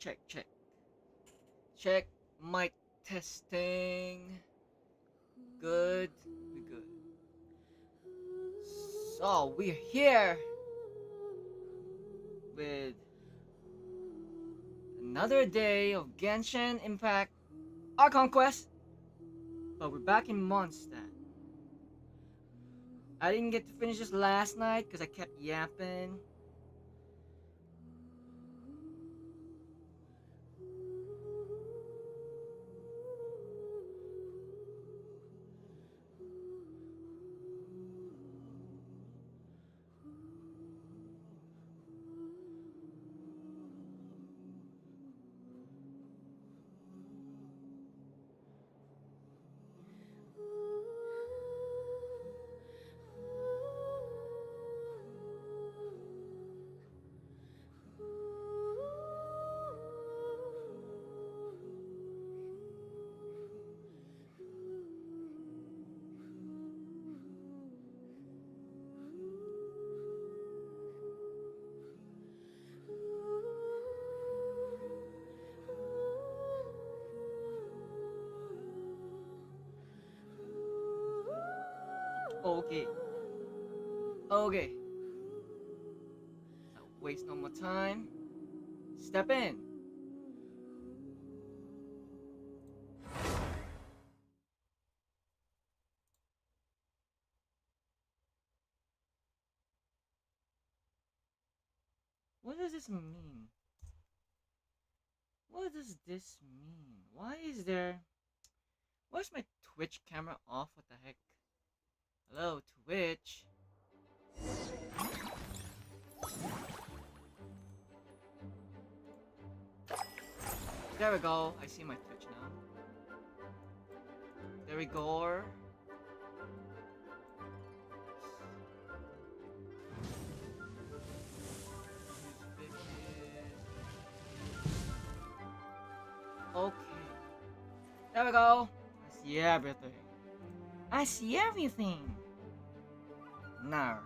Check, check. Check. Mic testing. Good. We good. So, we're here with another day of Genshin Impact Archon Quest. But we're back in Mondstadt. I didn't get to finish this last night because I kept yapping. Okay. Okay. So waste no more time. Step in. What does this mean? What does this mean? Why is there... Why's my Twitch camera off? What the heck? Hello, Twitch. There we go. I see my Twitch now. There we go. Okay. There we go. I see everything. I see everything. Now.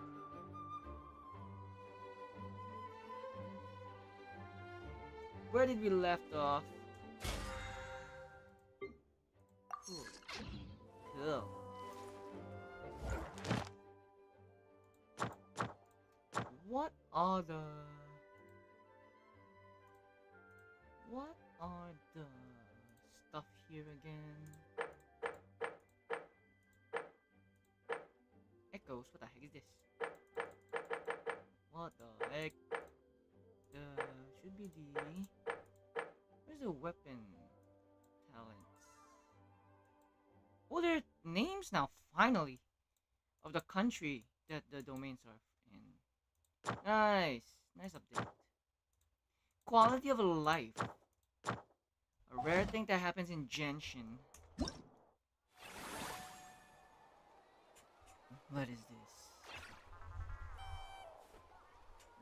Where did we left off? Cool. What are the stuff here again? Echoes, what the heck is this? What the heck? Should be the... Where's the weapon talents? Oh, there are names now, finally, of the country that the domains are in. Nice. Nice update. Quality of life. A rare thing that happens in Genshin. What is this?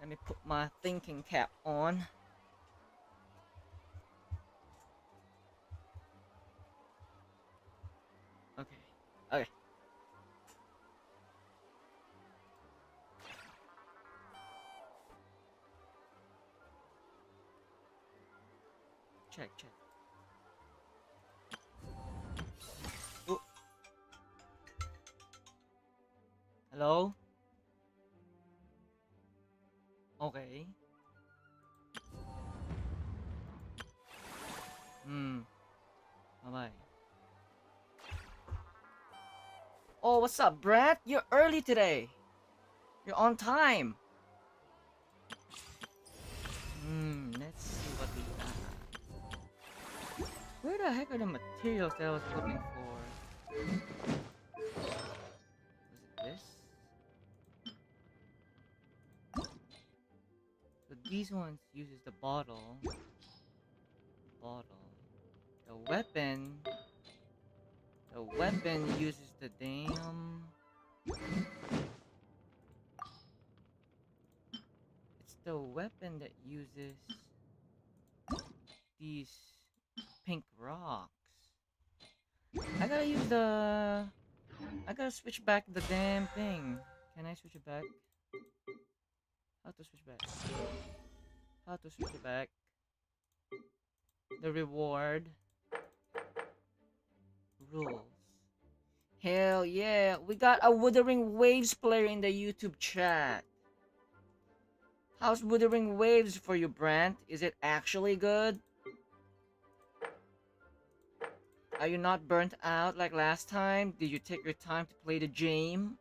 Let me put my thinking cap on. Okay. Okay. Check, check. Oh. Hello? Okay. Bye-bye. Oh, what's up, Brad? You're early today. You're on time. Let's see what we got. Where the heck are the materials that I was looking for? Was it this? So these ones uses the bottle. The weapon uses the damn... It's the weapon that uses these pink rocks. I gotta switch back the damn thing. Can I switch it back? How to switch back? How to switch it back? The reward. Rules. Hell yeah. We got a Wuthering Waves player in the YouTube chat. How's Wuthering Waves for you, Brant? Is it actually good? Are you not burnt out like last time? Did you take your time to play the game?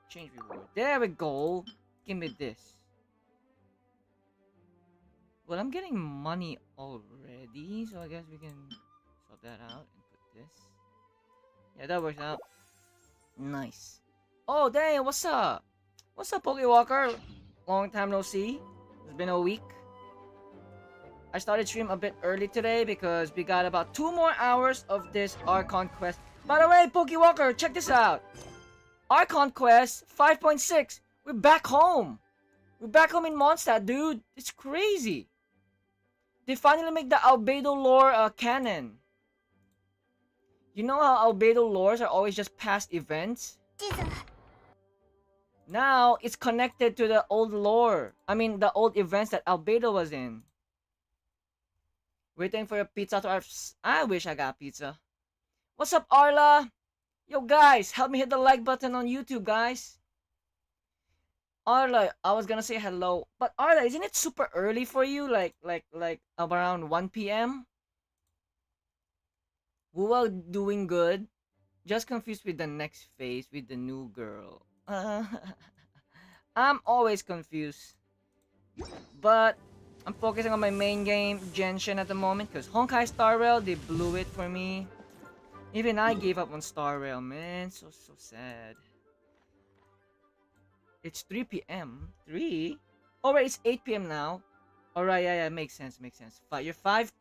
Change reward. There we go. Give me this. Well, I'm getting money already, so I guess we can sort that out and put this. Yeah, that works out. Nice. Oh, dang, what's up? What's up, Pokewalker? Long time no see. It's been a week. I started stream a bit early today because we got about 2 more hours of this Archon quest. By the way, Pokewalker, check this out. Archon quest 5.6. We're back home. We're back home in Mondstadt, dude. It's crazy. They finally make the Albedo lore canon. You know how Albedo lores are always just past events? Now, it's connected to the old lore. I mean, the old events that Albedo was in. Waiting for your pizza to arrive. I wish I got pizza. What's up, Arla? Yo, guys, help me hit the like button on YouTube, guys. Arla, I was gonna say hello. But Arla, isn't it super early for you? Like around 1 p.m.? Wuwa doing good. Just confused with the next phase with the new girl. I'm always confused. But I'm focusing on my main game, Genshin, at the moment, because Honkai Star Rail, they blew it for me. Even I gave up on Star Rail, man. So sad. It's 3 p.m. 3? Oh, right, it's 8 p.m. now. Alright, yeah, makes sense. You're 5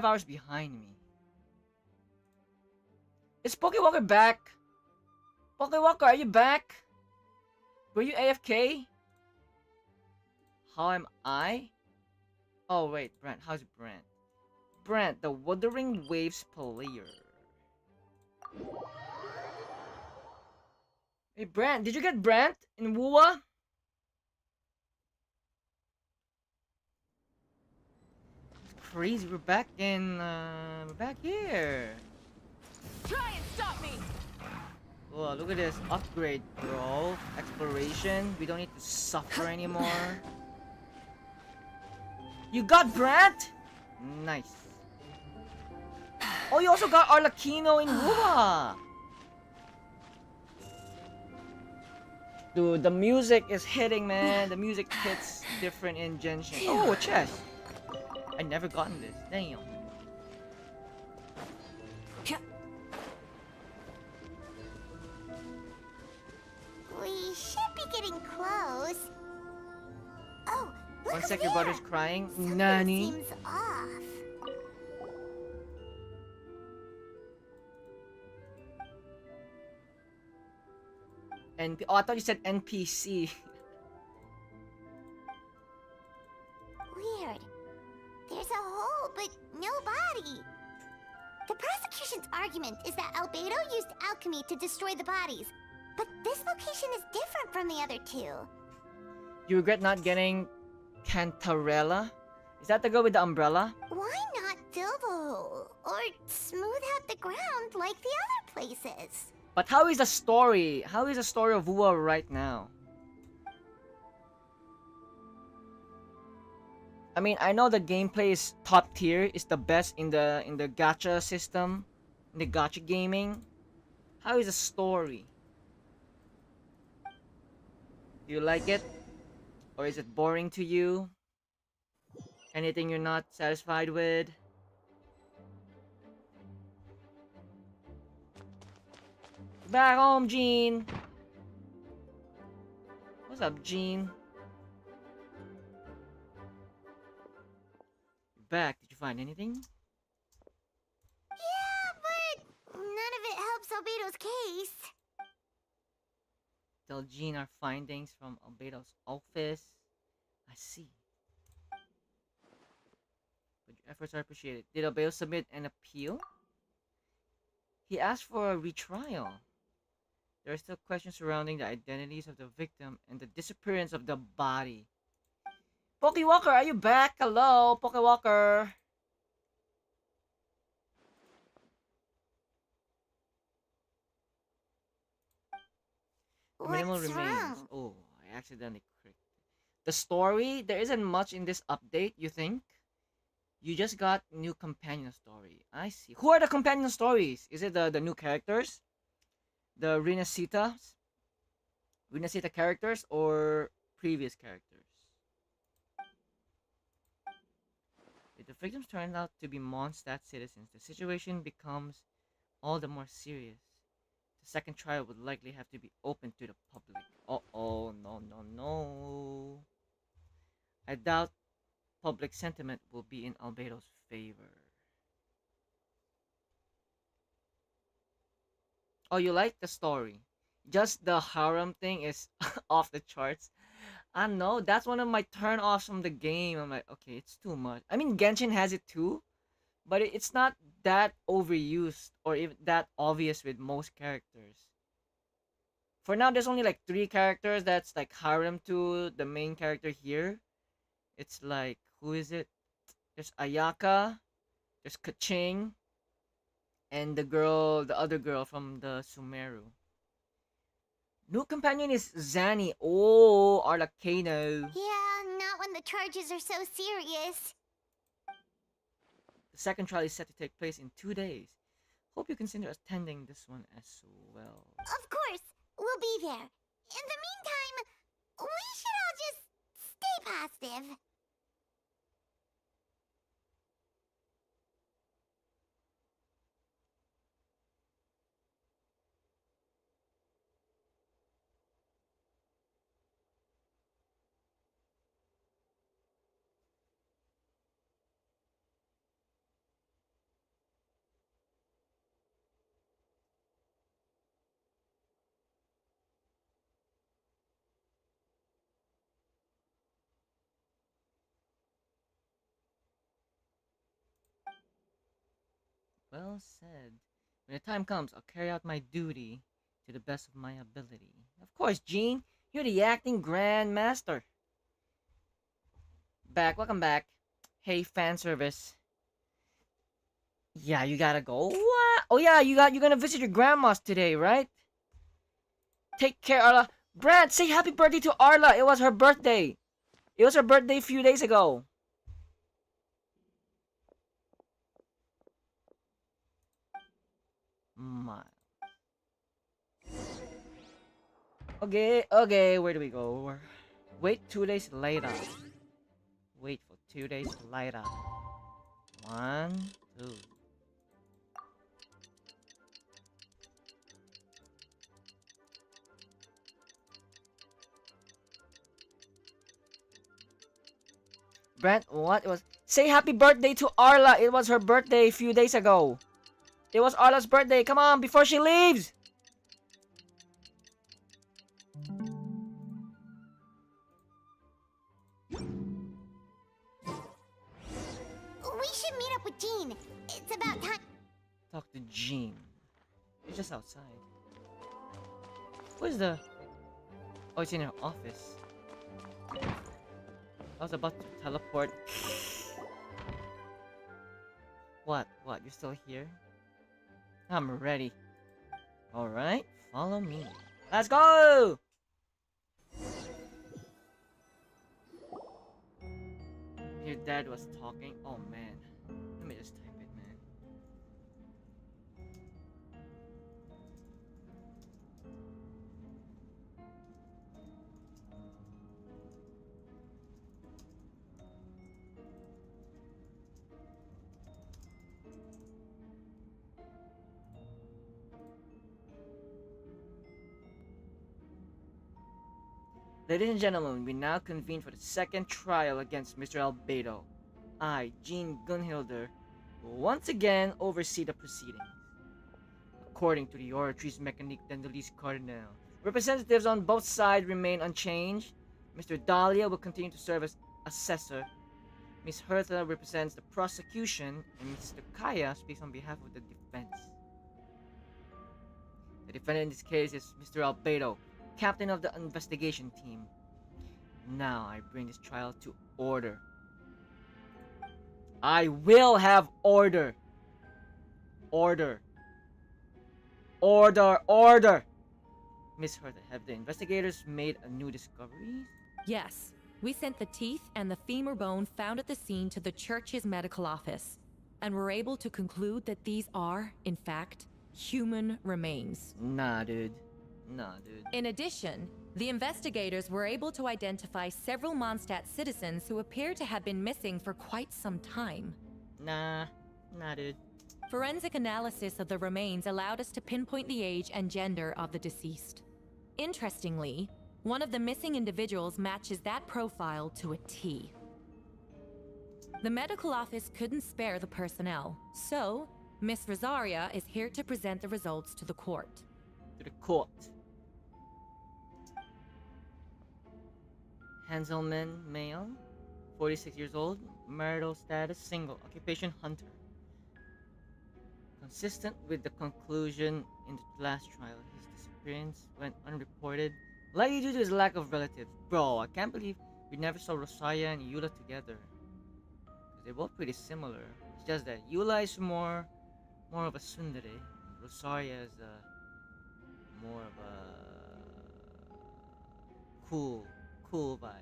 hours behind me. Is Pokewalker back? Pokewalker, are you back? Were you AFK? How am I? Oh, wait, Brent. How's Brent? Brent, the Wuthering Waves player. Hey, Brent, did you get Brent in Wuwa? It's crazy, we're back here. Try and stop me! Whoa, look at this upgrade, bro. Exploration. We don't need to suffer anymore. You got Brant? Nice. Oh, you also got Arlecchino in Wuba. Dude, the music is hitting, man. The music hits different in Genshin. Oh, a chest. I never gotten this. Damn. We should be getting close. Oh, look. One sec, your brother's crying. Something Nani? seems off. Oh, I thought you said NPC. Weird. There's a hole, but no body. The prosecution's argument is that Albedo used alchemy to destroy the bodies. But this location is different from the other two. You regret not getting Cantarella? Is that the girl with the umbrella? Why not fill the hole? Or smooth out the ground like the other places? But how is the story? How is the story of Wuwa right now? I mean, I know the gameplay is top tier. It's the best in the gacha system, in the gacha gaming. How is the story? Do you like it? Or is it boring to you? Anything you're not satisfied with? Back home, Gene. What's up, Gene? You're back. Did you find anything? Yeah, but none of it helps Albedo's case. Tell Gene our findings from Albedo's office. I see. But your efforts are appreciated. Did Albedo submit an appeal? He asked for a retrial. There are still questions surrounding the identities of the victim and the disappearance of the body. Pokewalker, are you back? Hello, Pokewalker. Minimal What's remains. wrong? Oh, I accidentally clicked. The story, there isn't much in this update, you think? You just got new companion story. I see. Who are the companion stories? Is it the new characters? The Rinasita characters or previous characters? If the victims turn out to be Mondstadt citizens, the situation becomes all the more serious. The second trial would likely have to be open to the public. Oh, no, no, no. I doubt public sentiment will be in Albedo's favor. Oh, you like the story? Just the harem thing is off the charts. I know, that's one of my turn-offs from the game. I'm like, okay, it's too much. I mean, Genshin has it too, but it's not that overused or even that obvious with most characters. For now, there's only like 3 characters that's like harem to the main character here. It's like, who is it? There's Ayaka, there's Kaching, and the other girl from the Sumeru. New companion is Zani. Oh, Arlecchino. Yeah, not when the charges are so serious. The second trial is set to take place in 2 days. Hope you consider attending this one as well. Of course, we'll be there. In the meantime, we should all just stay positive. Well said. When the time comes, I'll carry out my duty to the best of my ability. Of course, Gene, you're the acting grandmaster. Welcome back. Hey, fan service. Yeah, you gotta go. What? Oh yeah, you're gonna visit your grandma's today, right? Take care, Arla. Brad, say happy birthday to Arla. It was her birthday. It was her birthday a few days ago. My. Okay, where do we go? Wait 2 days later. Wait for 2 days later. 1, 2. Brent, what? It was. Say happy birthday to Arla. It was her birthday a few days ago. It was Arla's birthday. Come on, before she leaves. We should meet up with Jean. It's about time. Talk to Jean. She's just outside. Where's the... Oh, it's in her office. I was about to teleport. What? You're still here? I'm ready. Alright, follow me. Let's go! Your dad was talking? Oh man. Let me just type it, man. Ladies and gentlemen, we now convene for the second trial against Mr. Albedo. I, Jean Gunhilder, will once again oversee the proceedings. According to the Oratrice Mécanique d'Andelise Cardinal, representatives on both sides remain unchanged. Mr. Dahlia will continue to serve as assessor. Ms. Hertha represents the prosecution, and Mr. Kaya speaks on behalf of the defense. The defendant in this case is Mr. Albedo, captain of the investigation team. Now I bring this trial to order. I will have order. Order. Miss Hertha, have the investigators made a new discovery? Yes, we sent the teeth and the femur bone found at the scene to the church's medical office, and were able to conclude that these are, in fact, human remains. Nah, dude. Nah, dude. In addition, the investigators were able to identify several Mondstadt citizens who appear to have been missing for quite some time. Nah, dude. Forensic analysis of the remains allowed us to pinpoint the age and gender of the deceased. Interestingly, one of the missing individuals matches that profile to a T. The medical office couldn't spare the personnel, so Miss Rosaria is here to present the results to the court. To the court. Hanselman, male, 46 years old, marital status, single, occupation, hunter. Consistent with the conclusion in the last trial, his disappearance went unreported, likely due to his lack of relatives. Bro, I can't believe we never saw Rosaria and Eula together. Because they're both pretty similar. It's just that Eula is more of a tsundere. Rosaria is more of a cool vibes.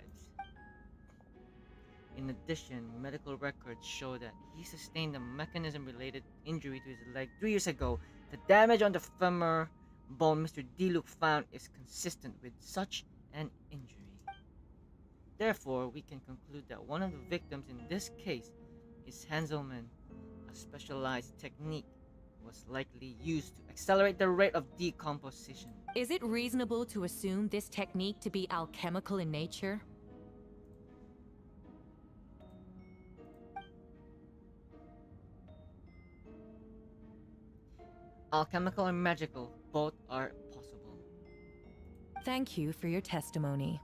In addition, medical records show that he sustained a mechanism-related injury to his leg 3 years ago. The damage on the femur bone Mr. Diluc found is consistent with such an injury. Therefore, we can conclude that one of the victims in this case is Hanselman. A specialized technique was likely used to accelerate the rate of decomposition. Is it reasonable to assume this technique to be alchemical in nature? Alchemical and magical, both are possible. Thank you for your testimony.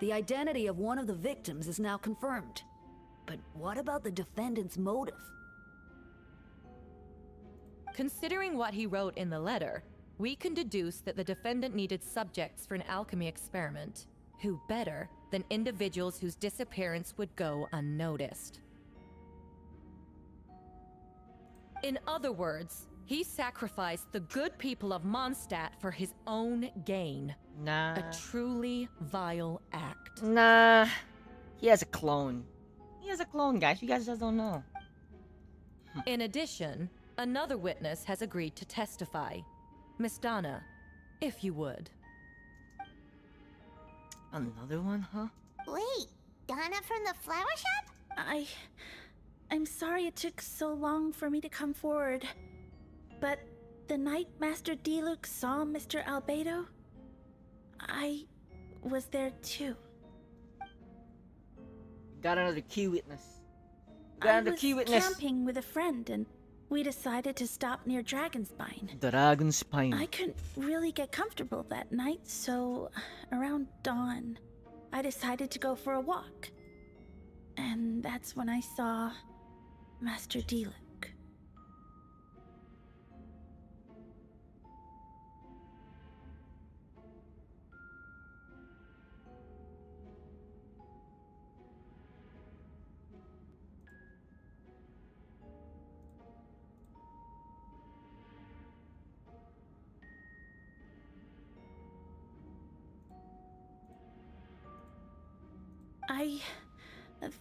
The identity of one of the victims is now confirmed. But what about the defendant's motive? Considering what he wrote in the letter, we can deduce that the defendant needed subjects for an alchemy experiment. Who better than individuals whose disappearance would go unnoticed? In other words, he sacrificed the good people of Mondstadt for his own gain. Nah. A truly vile act. Nah. He has a clone. He has a clone, guys. You guys just don't know. In addition, another witness has agreed to testify. Miss Donna, if you would. Another one, huh? Wait, Donna from the flower shop? I'm sorry it took so long for me to come forward. But the night Master Diluc saw Mr. Albedo, I was there too. Got another key witness. I was camping with a friend and we decided to stop near Dragonspine. Dragonspine. I couldn't really get comfortable that night, so around dawn, I decided to go for a walk. And that's when I saw Master Diluc. I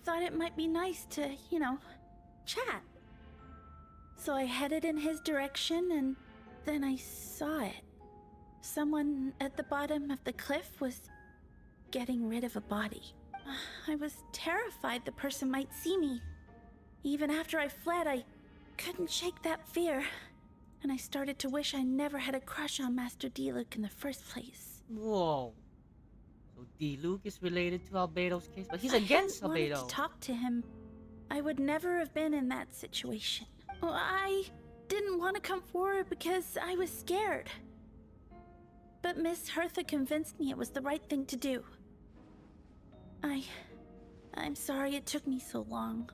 thought it might be nice to, chat. So I headed in his direction and then I saw it. Someone at the bottom of the cliff was getting rid of a body. I was terrified the person might see me. Even after I fled, I couldn't shake that fear. And I started to wish I never had a crush on Master Diluc in the first place. Whoa. So Diluc is related to Albedo's case, but he's against I wanted Albedo. to talk to him. I would never have been in that situation. Well, I didn't want to come forward because I was scared. But Miss Hertha convinced me it was the right thing to do. I'm sorry it took me so long.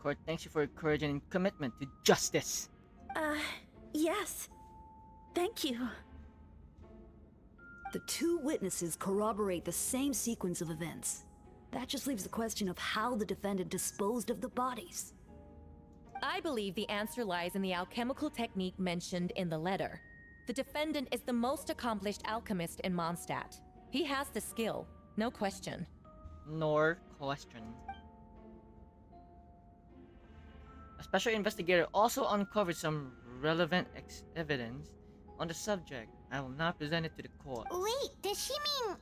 Court thanks you for your courage and commitment to justice. Yes. Thank you. The two witnesses corroborate the same sequence of events. That just leaves the question of how the defendant disposed of the bodies. I believe the answer lies in the alchemical technique mentioned in the letter. The defendant is the most accomplished alchemist in Mondstadt. He has the skill, no question. Nor question. A special investigator also uncovered some relevant evidence on the subject. I will not present it to the court. Wait, does she mean...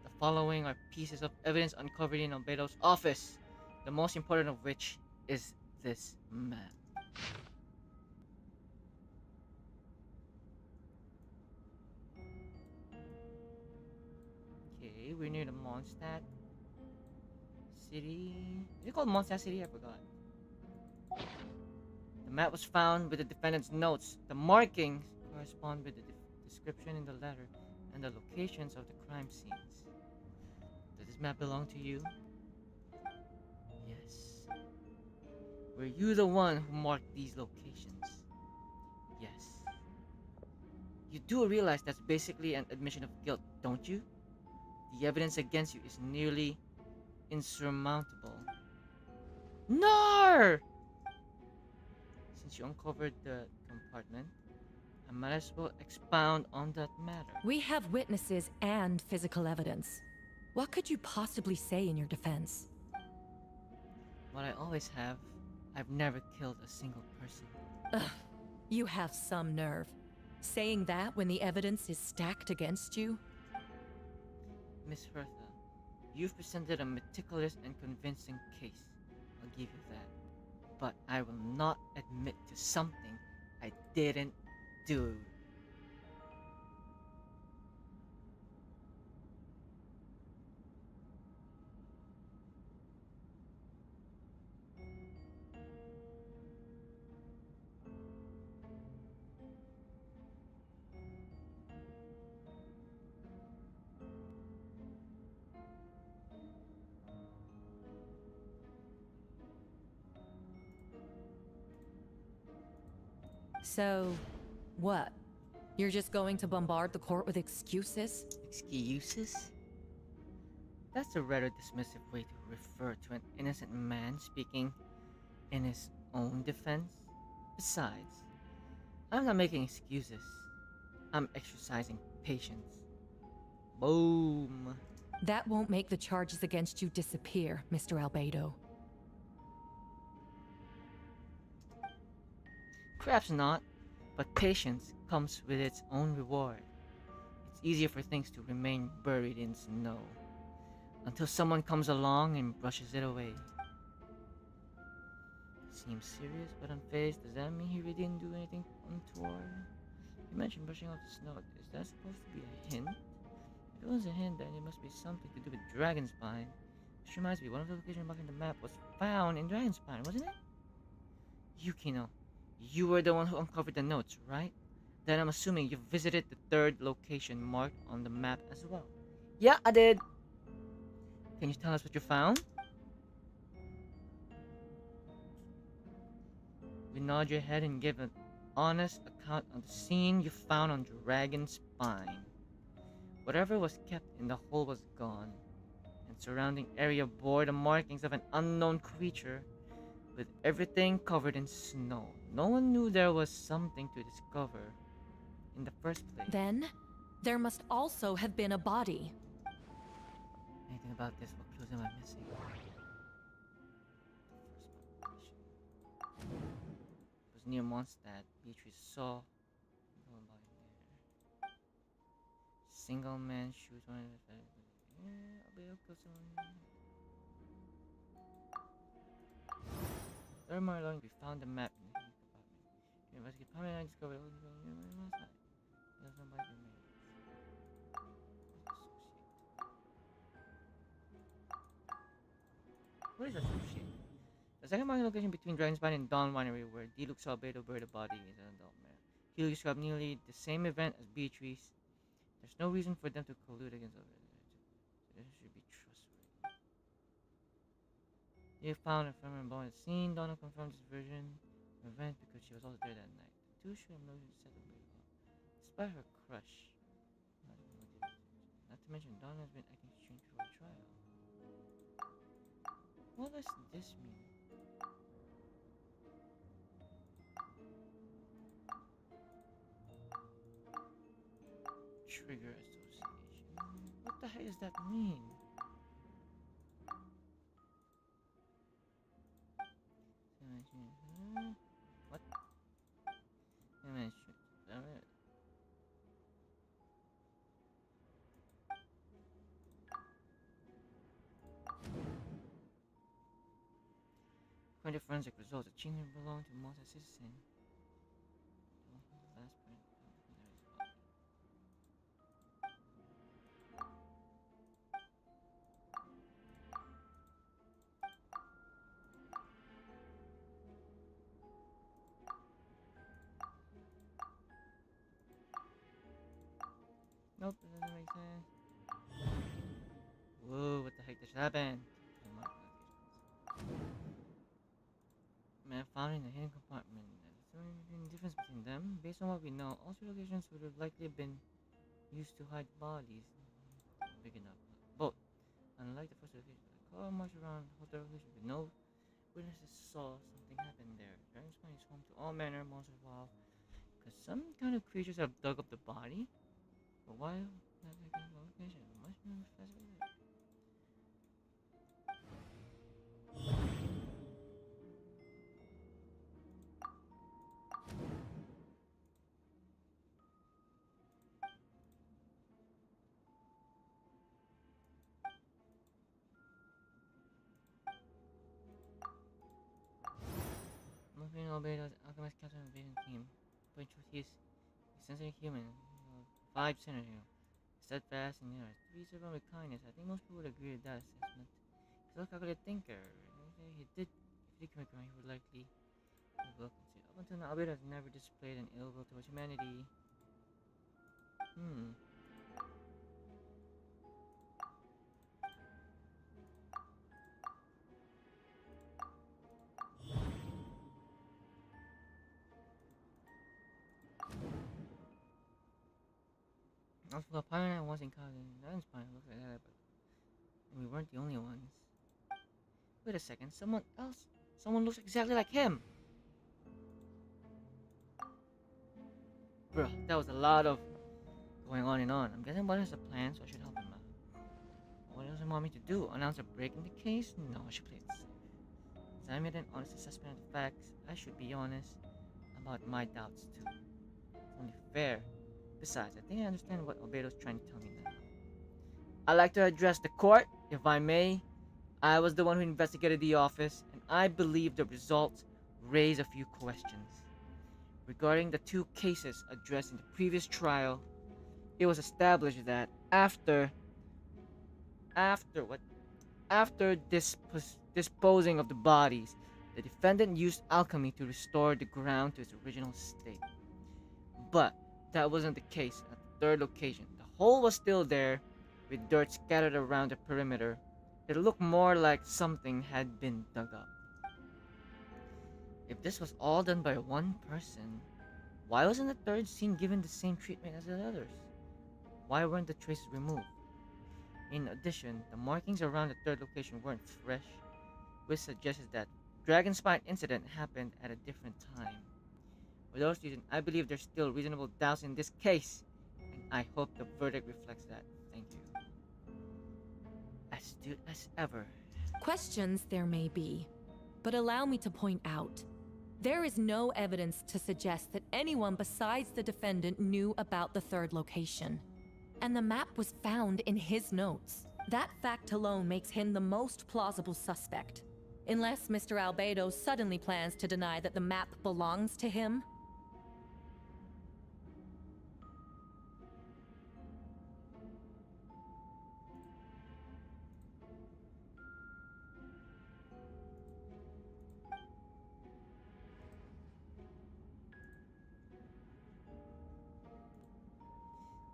The following are pieces of evidence uncovered in Albeido's office, the most important of which is this map. Okay, we're near the Mondstadt city. Is it called Mondstadt City? I forgot. The map was found with the defendant's notes. The markings correspond with the description in the letter and the locations of the crime scenes. Does this map belong to you? Yes. Were you the one who marked these locations? Yes. You do realize that's basically an admission of guilt, don't you? The evidence against you is nearly insurmountable. No! Since you uncovered the compartment, I might as well expound on that matter. We have witnesses and physical evidence. What could you possibly say in your defense? What I always have, I've never killed a single person. Ugh, you have some nerve. Saying that when the evidence is stacked against you? Miss Hertha, you've presented a meticulous and convincing case. I'll give you that. But I will not admit to something I didn't do. So, what? You're just going to bombard the court with excuses? Excuses? That's a rather dismissive way to refer to an innocent man speaking in his own defense. Besides, I'm not making excuses. I'm exercising patience. Boom. That won't make the charges against you disappear, Mr. Albeido. Perhaps not, but patience comes with its own reward. It's easier for things to remain buried in snow until someone comes along and brushes it away. Seems serious but unfazed. Does that mean he really didn't do anything untoward? You mentioned brushing off the snow. Is that supposed to be a hint? If it was a hint, then it must be something to do with Dragonspine. Which reminds me, one of the locations marked in the map was found in Dragonspine, wasn't it? Yukino, you were the one who uncovered the notes, right? Then I'm assuming you visited the third location marked on the map as well. Yeah, I did. Can you tell us what you found? You nod your head and give an honest account of the scene you found on Dragon's Spine. Whatever was kept in the hole was gone, and surrounding area bore the markings of an unknown creature, with everything covered in snow. No one knew there was something to discover in the first place. Then, there must also have been a body. Anything about this? What clues am I missing? It was near Mondstadt. Beatrice saw no body there. Single man shoots one of the I'll kill someone. Third more along, we found the map in the compartment. Investigate probably I discovered Mondstadt. There's nobody remains. What is associate? The second marking location between Dragonspine and Dawn Winery, where Diluc saw Beto bury the body, is an adult man. He described nearly the same event as Beatrice. There's no reason for them to collude against other. This should be trustworthy. They found a firmer bone at the scene. Donna confirmed this version of event because she was also there that night. The two should have known to set the blade off. Despite her crush. Not to to mention, Don has been acting strange through the trial. What does this mean? Trigger association. What the heck does that mean? What? According to forensic results, the children belong to Mondstadt citizen. Last print. Nope, that doesn't make sense. Whoa, what the heck just happened? Man found in a hidden compartment. The difference between them, based on what we know, all three locations would have likely been used to hide bodies. Big enough. Both. Unlike the first location, the car marched around hotel location, but no witnesses saw something happen there. Dragon's Spine is home to all manner of monsters wild, because some kind of creatures have dug up the body. But why not like a location? Much more fascinating. Moving Albedo's alchemist captain of the Vision team. But in truth, he's a sensitive human. 5 centers, steadfast and three servant with kindness. I think most people would agree with that assessment. He's a calculated thinker. He did, if he did commit crime, he would likely overlook it. Up until now, Albedo has never displayed an ill will towards humanity. Also, the pilot was in college. That inspired looks like that, but we weren't the only ones. Wait a second, someone else. Someone looks exactly like him. Bruh, that was a lot of going on and on. I'm guessing what is the plan, so I should help him out. What does he want me to do? Announce a break in the case? No, I should play it safe. Since I made an honest assessment of the facts, I should be honest about my doubts too. It's only fair. Besides, I think I understand what Albedo's trying to tell me now. I'd like to address the court, if I may. I was the one who investigated the office, and I believe the results raise a few questions. Regarding the 2 cases addressed in the previous trial, it was established that after disposing of the bodies, the defendant used alchemy to restore the ground to its original state. But that wasn't the case at the 3rd location. The hole was still there, with dirt scattered around the perimeter. It looked more like something had been dug up. If this was all done by one person, why wasn't the 3rd scene given the same treatment as the others? Why weren't the traces removed? In addition, the markings around the 3rd location weren't fresh, which suggests that Dragon Spine incident happened at a different time. For those reasons, I believe there's still reasonable doubts in this case, and I hope the verdict reflects that. Thank you. Astute as ever. Questions there may be, but allow me to point out. There is no evidence to suggest that anyone besides the defendant knew about the 3rd location. And the map was found in his notes. That fact alone makes him the most plausible suspect. Unless Mr. Albedo suddenly plans to deny that the map belongs to him.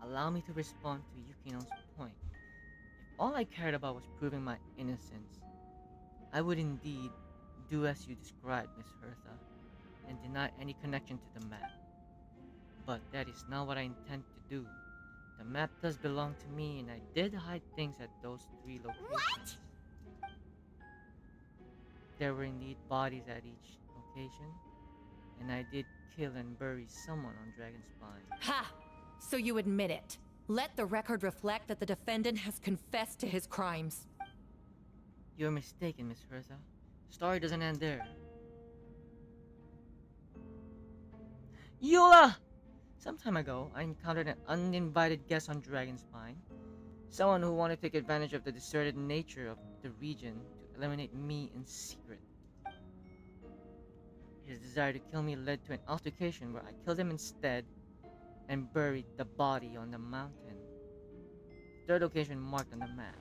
Allow me to respond to Yukino's point. If all I cared about was proving my innocence, I would indeed do as you described, Miss Hertha, and deny any connection to the map. But that is not what I intend to do. The map does belong to me, and I did hide things at those 3 locations. What? There were indeed bodies at each location, and I did kill and bury someone on Dragonspine. Ha! So you admit it. Let the record reflect that the defendant has confessed to his crimes. You're mistaken, Miss Hertha. The story doesn't end there. Eula! Some time ago, I encountered an uninvited guest on Dragonspine. Someone who wanted to take advantage of the deserted nature of the region to eliminate me in secret. His desire to kill me led to an altercation where I killed him instead and buried the body on the mountain. Third location marked on the map.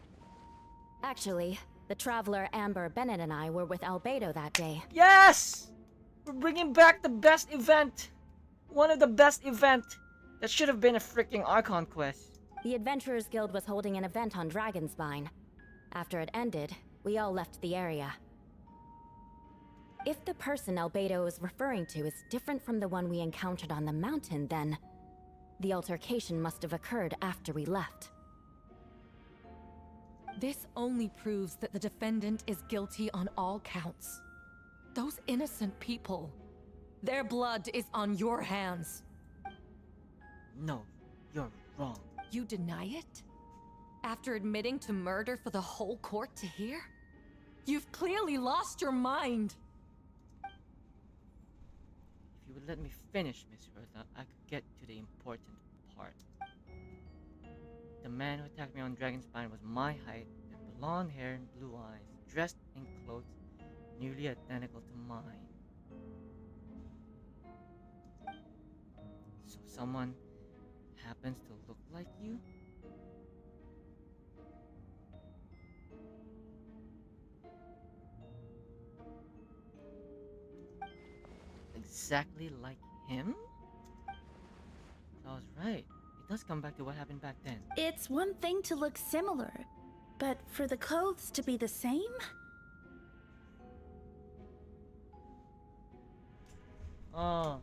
Actually, the traveler Amber Bennett and I were with Albedo that day. Yes! We're bringing back the best event! One of the best events that should have been a freaking Archon quest. The Adventurers Guild was holding an event on Dragonspine. After it ended, we all left the area. If the person Albedo is referring to is different from the one we encountered on the mountain, then the altercation must have occurred after we left. This only proves that the defendant is guilty on all counts. Those innocent people, their blood is on your hands. No, you're wrong. You deny it? After admitting to murder for the whole court to hear? You've clearly lost your mind. If you would let me finish, Miss Hertha, I could get to the important part. The man who attacked me on Dragonspine was my height, with blonde hair and blue eyes, dressed in clothes nearly identical to mine. So someone happens to look like you? Exactly like him? So I was right. It does come back to what happened back then. It's one thing to look similar, but for the clothes to be the same? Oh.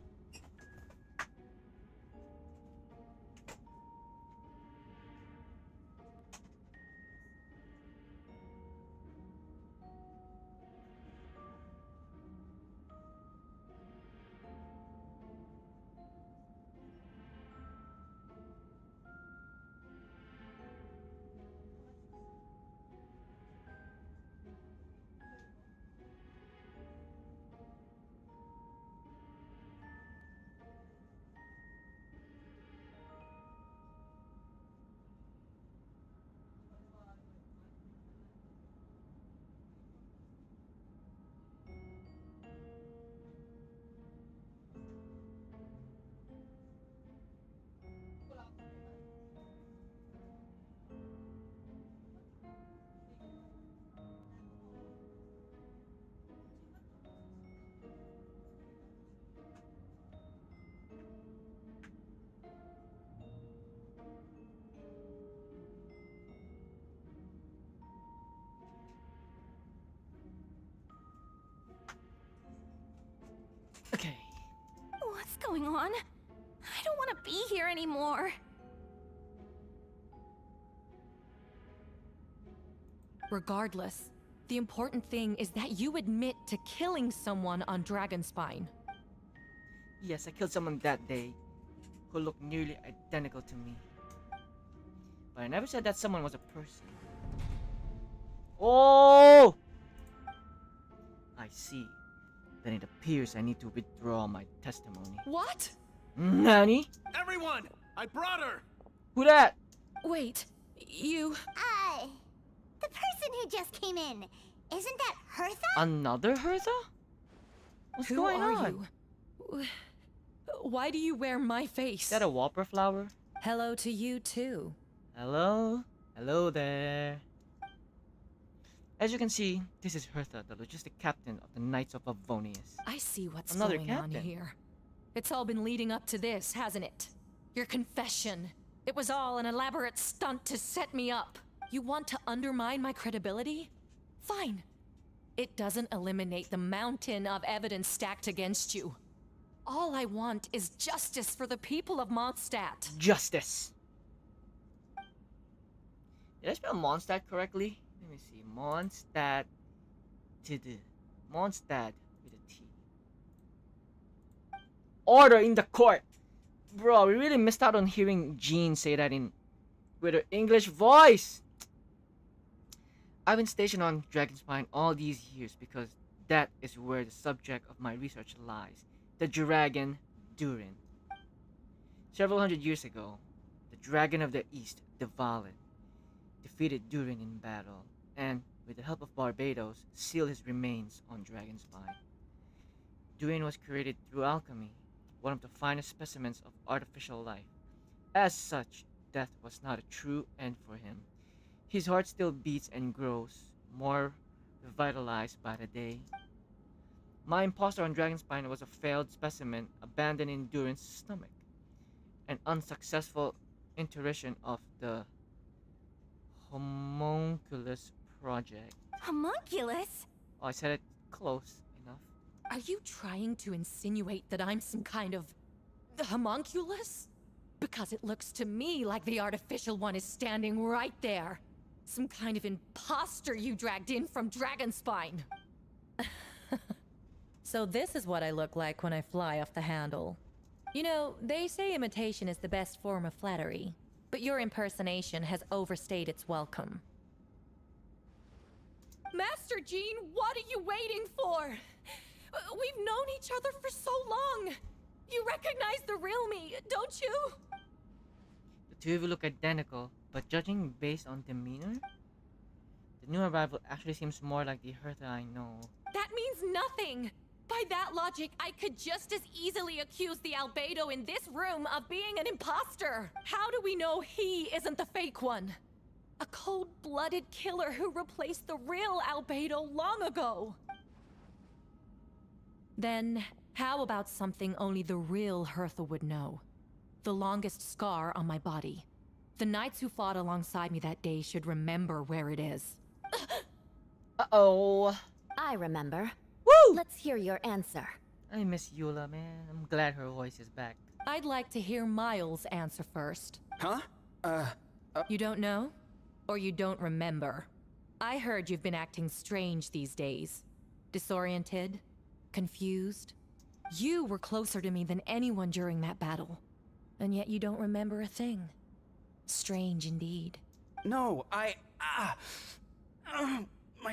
Okay. What's going on? I don't want to be here anymore. Regardless, the important thing is that you admit to killing someone on Dragonspine. Yes, I killed someone that day who looked nearly identical to me. But I never said that someone was a person. Oh! I see. Then it appears I need to withdraw my testimony. What? Nani? Everyone! I brought her! Who that? Wait, you... The person who just came in, isn't that Hertha? Another Hertha? What's Who going are on? you? Why do you wear my face? Is that a whopper flower? Hello to you too. Hello? Hello there. As you can see, this is Hertha, the logistic captain of the Knights of Avonius. I see what's Another going on captain. here. It's all been leading up to this, hasn't it? Your confession. It was all an elaborate stunt to set me up. You want to undermine my credibility? Fine. It doesn't eliminate the mountain of evidence stacked against you. All I want is justice for the people of Mondstadt. Justice! Did I spell Mondstadt correctly? Let me see. Mondstadt. Mondstadt with a T. Order in the court! Bro, we really missed out on hearing Jean say that with her English voice! I've been stationed on Dragonspine all these years because that is where the subject of my research lies. The dragon Durin. Several hundred years ago, the dragon of the east, Devalin, defeated Durin in battle, and with the help of Barbados, sealed his remains on Dragonspine. Durin was created through alchemy, one of the finest specimens of artificial life. As such, death was not a true end for him. His heart still beats and grows, more revitalized by the day. My imposter on Dragonspine was a failed specimen abandoned in Durin's stomach. An unsuccessful iteration of the homunculus project. Homunculus? Oh, I said it close enough. Are you trying to insinuate that I'm some kind of homunculus? Because it looks to me like the artificial one is standing right there. Some kind of imposter you dragged in from Dragonspine. So this is what I look like when I fly off the handle. You know, they say imitation is the best form of flattery, but your impersonation has overstayed its welcome. Master Jean, what are you waiting for? We've known each other for so long. You recognize the real me, don't you? The two of you look identical, but judging based on demeanor, the new arrival actually seems more like the Hertha I know. That means nothing! By that logic, I could just as easily accuse the albedo in this room of being an imposter! How do we know he isn't the fake one? A cold-blooded killer who replaced the real albedo long ago! Then, how about something only the real Hertha would know? The longest scar on my body. The knights who fought alongside me that day should remember where it is. Uh-oh. I remember. Woo! Let's hear your answer. I miss Eula, man. I'm glad her voice is back. I'd like to hear Miles answer first. Huh? You don't know? Or you don't remember? I heard you've been acting strange these days. Disoriented? Confused? You were closer to me than anyone during that battle. And yet you don't remember a thing. Strange indeed. No, my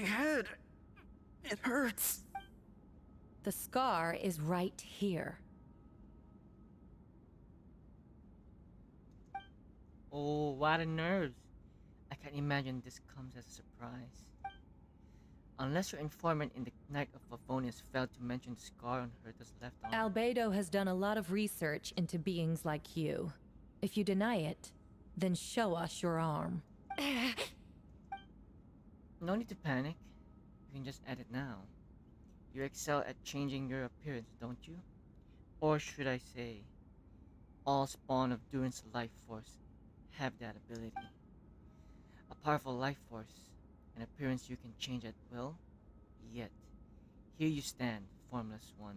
head. It hurts. The scar is right here. Oh, what a nerves. I can't imagine this comes as a surprise. Unless your informant in the Night of Favonius failed to mention the scar on Hertha's left arm. Albedo has done a lot of research into beings like you. If you deny it, then show us your arm. No need to panic. You can just edit now. You excel at changing your appearance, don't you? Or should I say, all spawn of Durin's life force have that ability. A powerful life force, an appearance you can change at will, yet here you stand, formless one,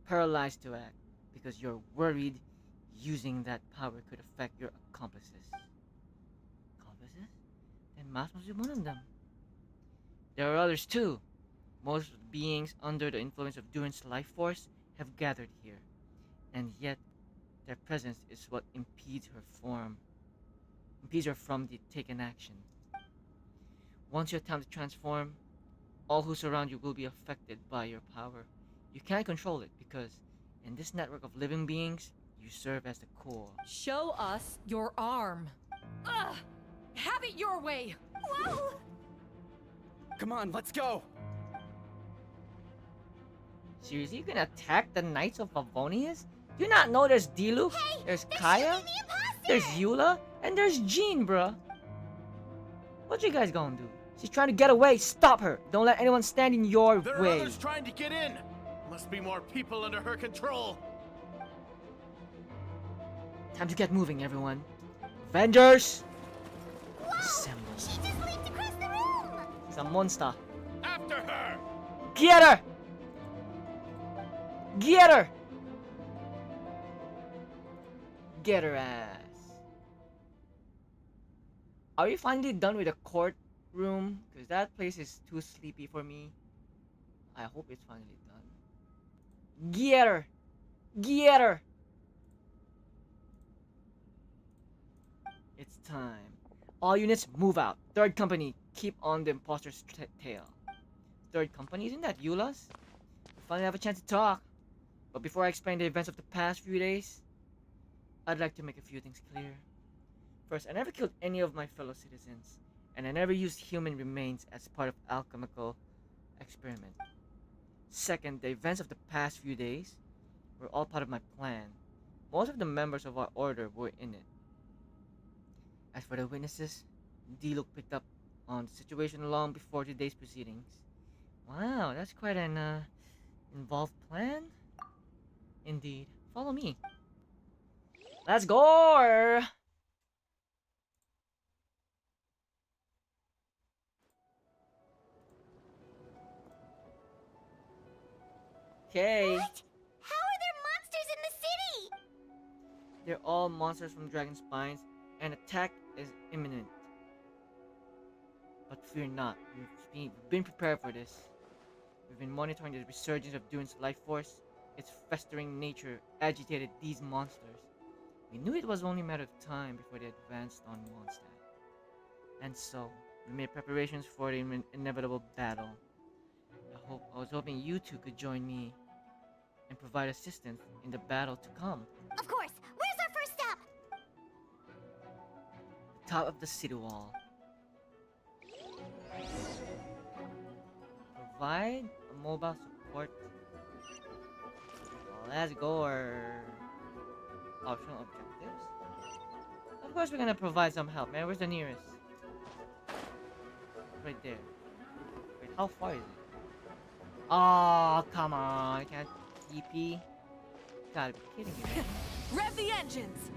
paralyzed to act because you're worried using that power could affect your accomplices. Accomplices? Then Mas must be one of them. There are others too. Most of the beings under the influence of Durin's life force have gathered here, and yet their presence is what impedes her from the taken action. Once you attempt to transform, all who surround you will be affected by your power. You can't control it because in this network of living beings, you serve as the core. Show us your arm. Ugh! Have it your way! Whoa! Come on, let's go. Seriously, you can attack the Knights of Favonius? Do you not know there's Diluc, there's Kaya, there's Eula, and there's Jean, bruh? What you guys gonna do? She's trying to get away. Stop her. Don't let anyone stand in your There are way. others trying to get in. Must be more people under her control. Time to get moving, everyone. Avengers! Assemble. She just leaped across the room! It's a monster. After her. Get her! Get her! Get her ass. Are we finally done with the courtroom? Because that place is too sleepy for me. I hope it's finally done. Get her! Get her! It's time. All units move out. Third company, keep on the imposter's tail. Third company, isn't that Eula's? We finally have a chance to talk. But before I explain the events of the past few days, I'd like to make a few things clear. First, I never killed any of my fellow citizens, and I never used human remains as part of alchemical experiment. Second, the events of the past few days were all part of my plan. Most of the members of our order were in it. As for the witnesses, D-Look picked up on the situation long before today's proceedings. Wow, that's quite an involved plan. Indeed. Follow me. Let's go! Okay. What? How are there monsters in the city? They're all monsters from Dragon Spines, and attack is imminent. But fear not, we've been prepared for this. We've been monitoring the resurgence of Dune's life force. Its festering nature agitated these monsters. We knew it was only a matter of time before they advanced on Mondstadt. And so, we made preparations for the inevitable battle. I was hoping you two could join me and provide assistance in the battle to come. Of course. Where's our first stop? Top of the city wall. Provide a mobile support. Let's go. Optional objectives. Of course, we're gonna provide some help, man. Where's the nearest? Right there. Wait, how far is it? Oh, come on. I can't TP. Gotta be kidding me. Man. Rev the engines!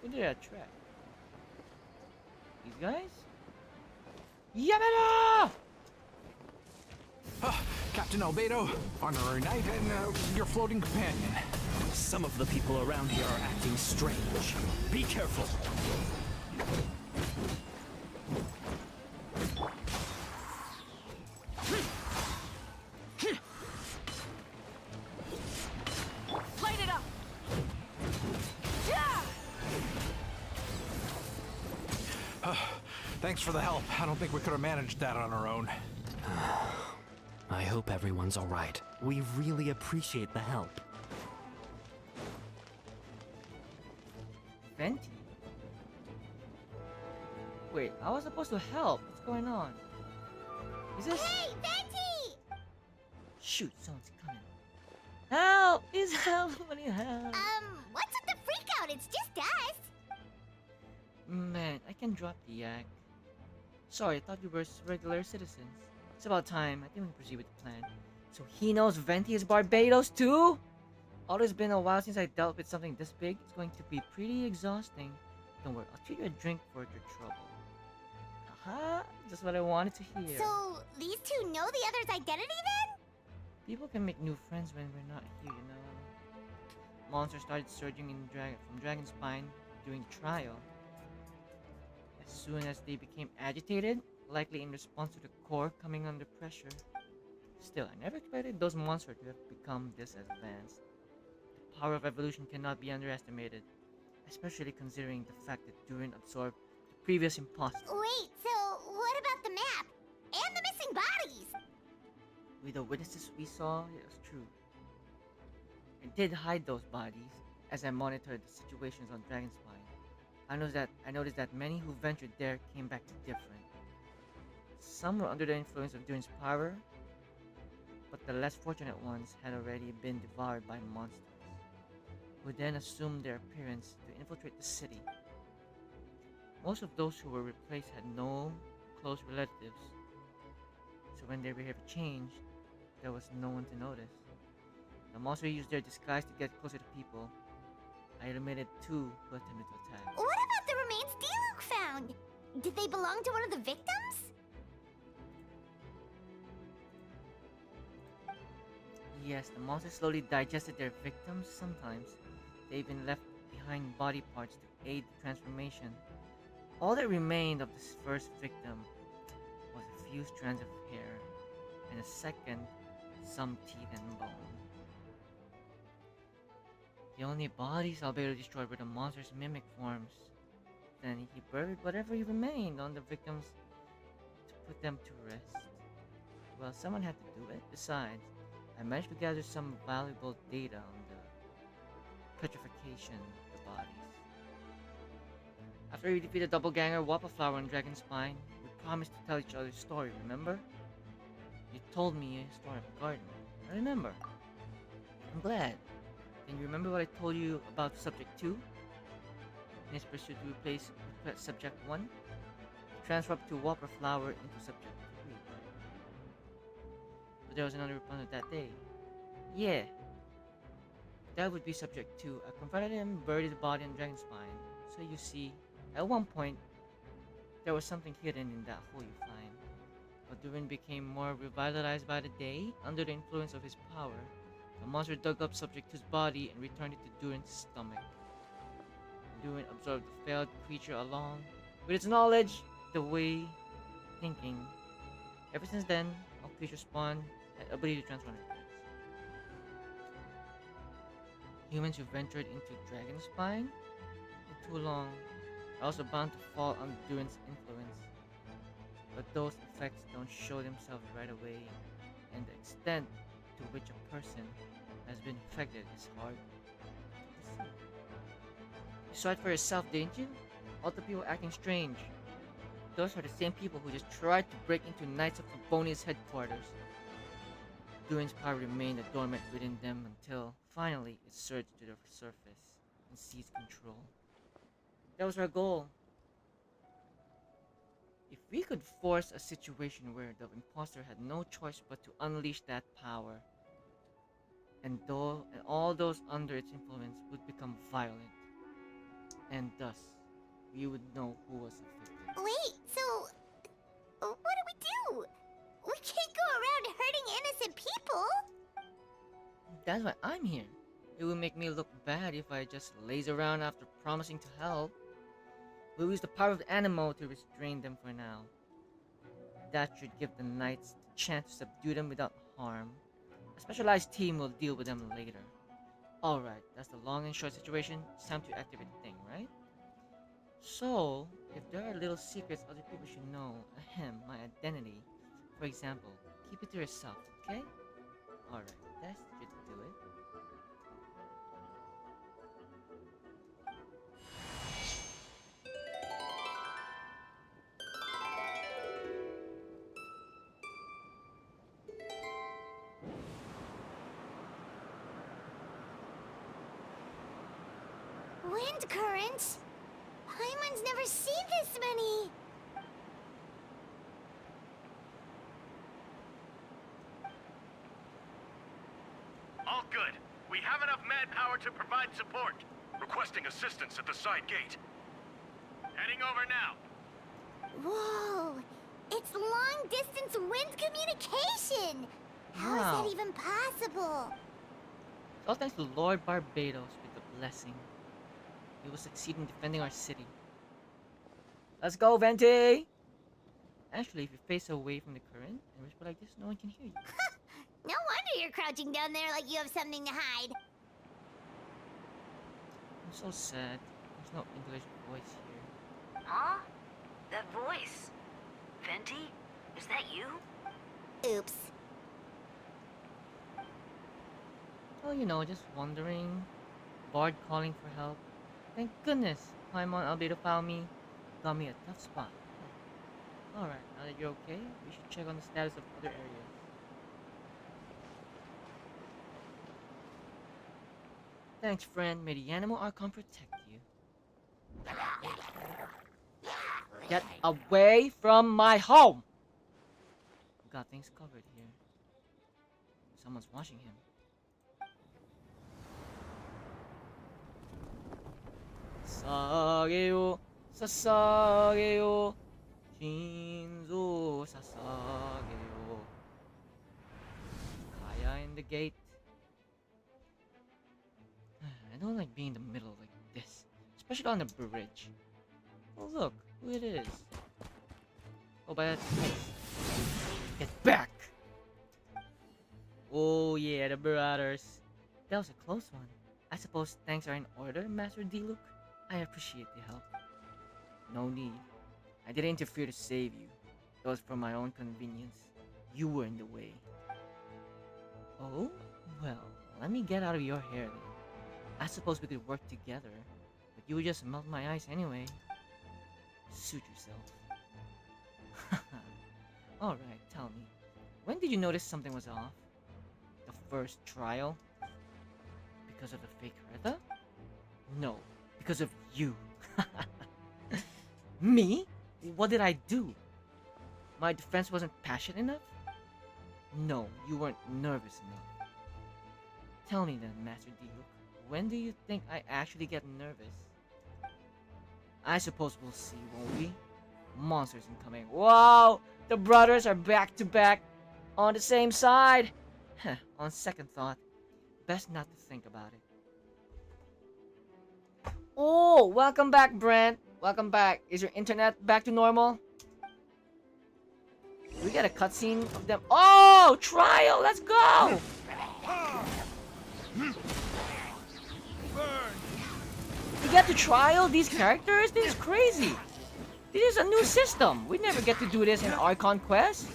Who did that track? These guys? Yamada! Captain Albedo, honorary knight, and your floating companion. Some of the people around here are acting strange. Be careful. Light it up! Thanks for the help. I don't think we could have managed that on our own. I hope everyone's alright. We really appreciate the help. Venti? Wait, I was supposed to help. What's going on? Is this? Hey, Venti! Shoot, someone's coming. Help! Please help! Somebody help! What's with the freak out? It's just us. Man, I can drop the yak. Sorry, I thought you were regular citizens. It's about time. I think we can proceed with the plan. So he knows Venti is Barbados too? Although it's been a while since I dealt with something this big, it's going to be pretty exhausting. Don't worry, I'll treat you a drink for your trouble. Aha! Just what I wanted to hear. So, these two know the other's identity then? People can make new friends when we're not here, you know. Monsters started surging from Dragon Spine during the trial. As soon as they became agitated, likely in response to the core coming under pressure. Still, I never expected those monsters to have become this advanced. The power of evolution cannot be underestimated, especially considering the fact that Durin absorbed the previous imposter. Wait, so what about the map? And the missing bodies? With the witnesses we saw, it was true. I did hide those bodies as I monitored the situations on Dragonspine. I noticed that many who ventured there came back different. Some were under the influence of Durin's power, but the less fortunate ones had already been devoured by monsters, who then assumed their appearance to infiltrate the city. Most of those who were replaced had no close relatives, so when their behavior changed, there was no one to notice. The monster used their disguise to get closer to people. I eliminated 2 who attempted to attack. What about the remains D-Luke found? Did they belong to one of the victims? Yes, the monsters slowly digested their victims. Sometimes they even left behind body parts to aid the transformation. All that remained of this first victim was a few strands of hair, and a second, some teeth and bone. The only bodies Albedo destroyed were the monster's mimic forms. Then he buried whatever remained on the victims to put them to rest. Well, someone had to do it. Besides, I managed to gather some valuable data on the petrification of the bodies. After we defeated Doppelganger, Wappa Flower, and Dragon Spine, we promised to tell each other's story, remember? You told me a story of a garden. I remember. I'm glad. Can you remember what I told you about Subject 2? In his pursuit to replace Subject 1? Transfer to Wappa Flower into Subject 3. But there was another opponent that day. Yeah. That would be Subject 2. I confronted him, buried the body in Dragon Spine. So you see, at one point, there was something hidden in that hole you find. But Durin became more revitalized by the day, under the influence of his power. The monster dug up Subject 2's body and returned it to Durin's stomach. Durin absorbed the failed creature along with its knowledge, the way, thinking. Ever since then, all creatures spawn had ability to transform their parents. Humans who ventured into Dragon Spine for too long are also bound to fall under Durin's influence. But those effects don't show themselves right away, and the extent to which a person has been affected is hard to see. You saw it for yourself, didn't you? All the people acting strange. Those are the same people who just tried to break into Knights of Favonia's headquarters. Durin's power remained dormant within them until, finally, it surged to the surface and seized control. That was our goal. If we could force a situation where the imposter had no choice but to unleash that power, and all those under its influence would become violent, and thus we would know who was affected. Wait, so what do we do? We can't go around hurting innocent people. That's why I'm here. It would make me look bad if I just laze around after promising to help. We'll use the power of the Animo to restrain them for now. That should give the knights the chance to subdue them without harm. A specialized team will deal with them later. Alright, that's the long and short situation. It's time to activate the thing, right? So, if there are little secrets other people should know, ahem, my identity, for example, keep it to yourself, okay? Alright, that should do it. Wind currents? Paimon's never seen this many. All good. We have enough manpower to provide support. Requesting assistance at the side gate. Heading over now. Whoa! It's long-distance wind communication! How is Wow. that even possible? All thanks to Lord Barbados with the blessing. We will succeed in defending our city. Let's go, Venti! Actually, if you face away from the current and whisper like this, no one can hear you. No wonder you're crouching down there like you have something to hide. I'm so sad. There's no English voice here. Huh? That voice? Venti? Is that you? Oops. Oh, you know, just wondering. Bard calling for help. Thank goodness, Paimon Albedo found me. Got me a tough spot. Alright, now that you're okay, we should check on the status of other areas. Thanks, friend. May the animal Archon protect you. Get away from my home! Got things covered here. Someone's watching him. 사사게요, 사사게요, 진조 사사게요. Kaya in the gate. I don't like being in the middle like this, especially on the bridge. Oh look, who it is. Oh, but that's nice. Get back! Oh yeah, the brothers. That was a close one. I suppose thanks are in order, Master Diluc. I appreciate the help. No need. I didn't interfere to save you. It was for my own convenience. You were in the way. Oh? Well, let me get out of your hair then. I suppose we could work together, but you would just melt my ice anyway. Suit yourself. Alright, tell me. When did you notice something was off? The first trial? Because of the fake Hertha? No, because of you. Me? What did I do? My defense wasn't passionate enough? No, you weren't nervous enough. Tell me then, Master Diluc, when do you think I actually get nervous? I suppose we'll see, won't we? Monsters incoming. Wow! The brothers are back to back on the same side! On second thought, best not to think about it. Oh, welcome back, Brent. Welcome back. Is your internet back to normal? We get a cutscene of them. Oh, trial. Let's go. We get to trial these characters. This is crazy. This is a new system. We never get to do this in Archon Quest.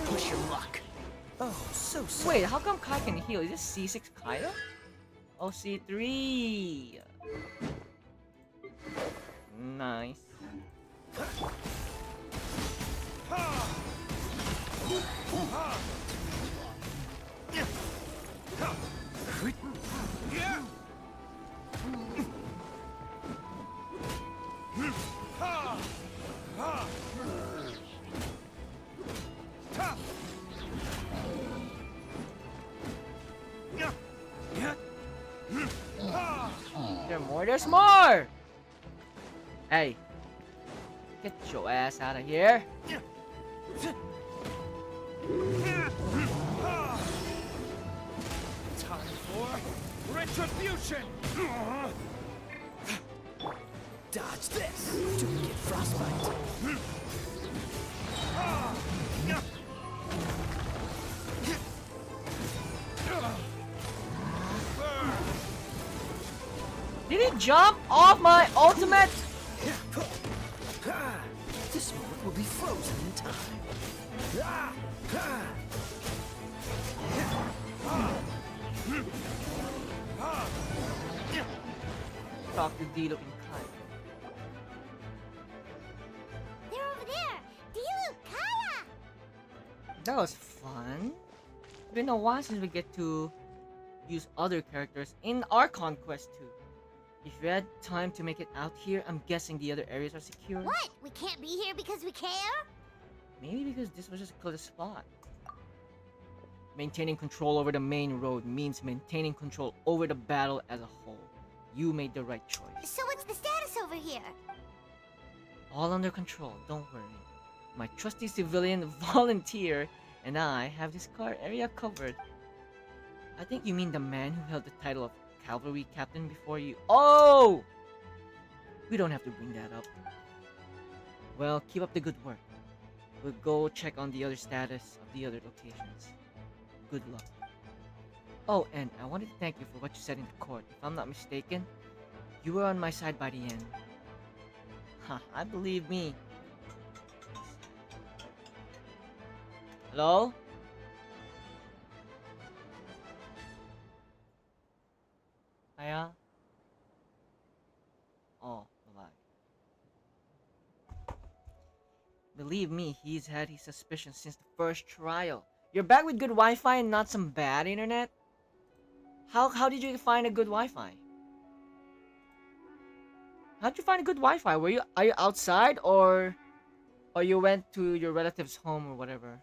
Push your luck. Oh, so sad. Wait, how come Kai can heal? Is this C6 Kaya? Oh, C3. Nice. There's more! Hey. Get your ass out of here. Time for retribution! Dodge this. Don't get frostbite. Did he jump off my ultimate? This moment will be frozen in time. Talk to Diluc and Kai. They're over there! Diluc, Kaya! That was fun. It's been a while since we get to use other characters in Archon Quest 2. If you had time to make it out here, I'm guessing the other areas are secure. What? We can't be here because we care? Maybe because this was just a close spot. Maintaining control over the main road means maintaining control over the battle as a whole. You made the right choice. So what's the status over here? All under control, don't worry. My trusty civilian volunteer and I have this area covered. I think you mean the man who held the title of cavalry captain before you. Oh! We don't have to bring that up. Well, keep up the good work. We'll go check on the other status of the other locations. Good luck. Oh, and I wanted to thank you for what you said in the court. If I'm not mistaken, you were on my side by the end. Ha, I believe me. Hello? Hiya? Oh, bye-bye. Believe me, he's had his suspicions since the first trial. You're back with good Wi-Fi and not some bad internet? How did you find a good Wi-Fi? How'd you find a good Wi-Fi? Are you outside or you went to your relative's home or whatever?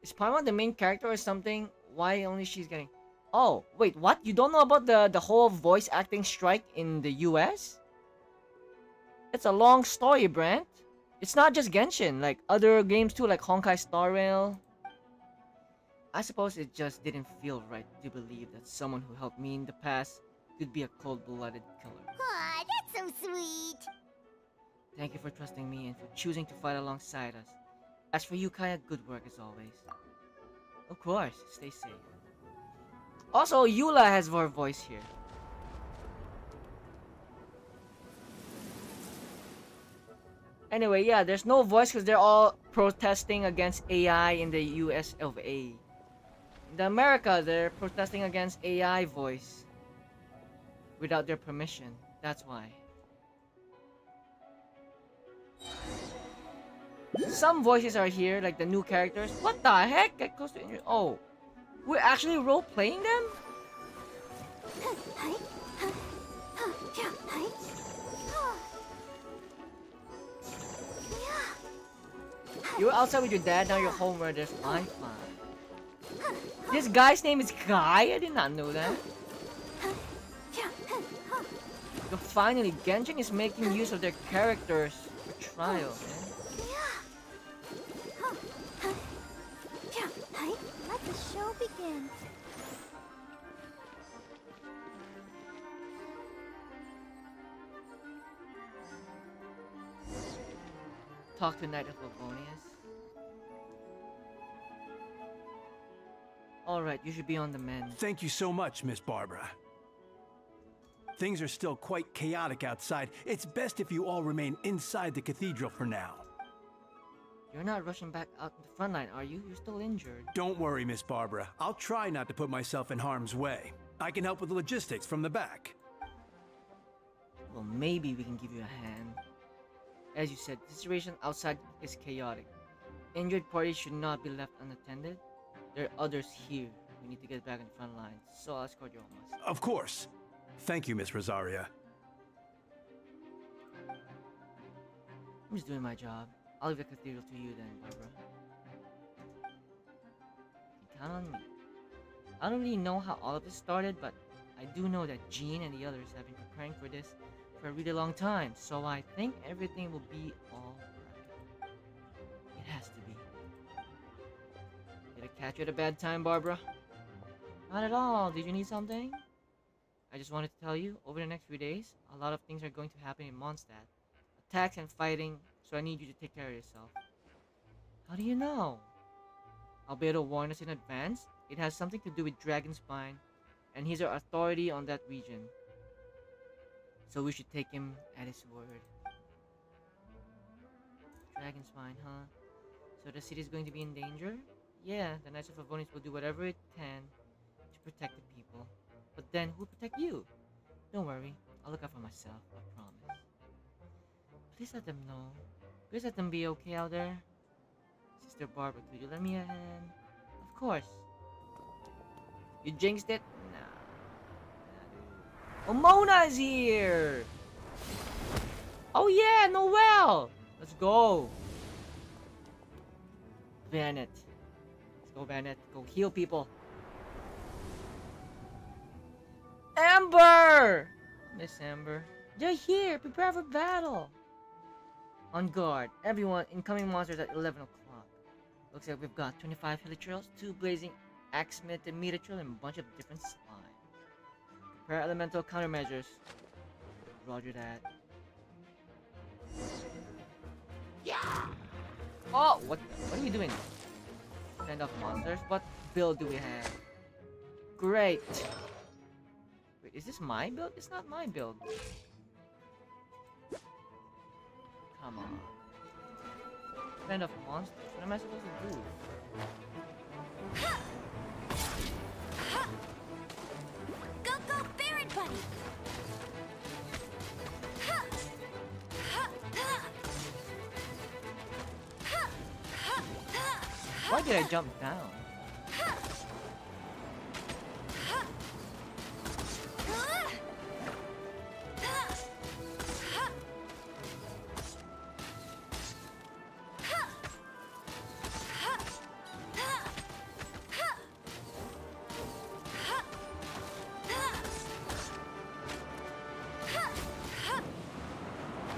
Is Paimon the main character or something? Why only she's getting... Oh, wait, what? You don't know about the whole voice acting strike in the US? It's a long story, Brent. It's not just Genshin, like other games too, like Honkai Star Rail. I suppose it just didn't feel right to believe that someone who helped me in the past could be a cold-blooded killer. Aw, that's so sweet. Thank you for trusting me and for choosing to fight alongside us. As for you, Kaya, good work as always. Of course, stay safe. Also, Eula has her voice here. Anyway, yeah, there's no voice because they're all protesting against AI in the US of A. In America, they're protesting against AI voice without their permission. That's why. Some voices are here, like the new characters. What the heck? Get close to injury. Oh, we're actually role-playing them? You were outside with your dad, now you're home where there's Wi-Fi. This guy's name is Guy? I did not know that. So finally, Genshin is making use of their characters for trial, man. Let the show begin. Talk to Knight of Favonius. Alright, you should be on the mend. Thank you so much, Miss Barbara. Things are still quite chaotic outside. It's best if you all remain inside the cathedral for now. You're not rushing back out in the front line, are you? You're still injured. Don't worry, Miss Barbara. I'll try not to put myself in harm's way. I can help with the logistics from the back. Well, maybe we can give you a hand. As you said, the situation outside is chaotic. Injured parties should not be left unattended. There are others here. We need to get back in the front lines, so I'll escort you almost. Of course. Thank you, Miss Rosaria. I'm just doing my job. I'll leave the cathedral to you then, Barbara. You count on me. I don't really know how all of this started, but I do know that Jean and the others have been preparing for this for a really long time, so I think everything will be alright. It has to be. Did I catch you at a bad time, Barbara? Not at all. Did you need something? I just wanted to tell you, over the next few days, a lot of things are going to happen in Mondstadt. Attacks and fighting, so I need you to take care of yourself. How do you know? Albedo warned us in advance. It has something to do with Dragonspine, and he's our authority on that region. So we should take him at his word. Dragonspine, huh? So the city is going to be in danger? Yeah, the Knights of Favonius will do whatever it can to protect the people. But then, who'll protect you? Don't worry, I'll look out for myself, I promise. Please let them know. Please let them be okay out there. Sister Barbara, could you lend me a hand? Of course. You jinxed it? Nah. Oh, Mona is here! Oh yeah, Noelle! Let's go. Vanet. Let's go, Vanet. Go heal people. Amber! Miss Amber. They're here! Prepare for battle! On guard. Everyone, incoming monsters at 11 o'clock. Looks like we've got 25 hilichurls, 2 blazing axemid and metatrill, and a bunch of different slime. Prepare elemental countermeasures. Roger that. Yeah! Oh! What are we doing? Send off monsters? What build do we have? Great! Wait, is this my build? It's not my build. Come on. Send off monsters? What am I supposed to do? Go, go, Baron Buddy! Why did I jump down?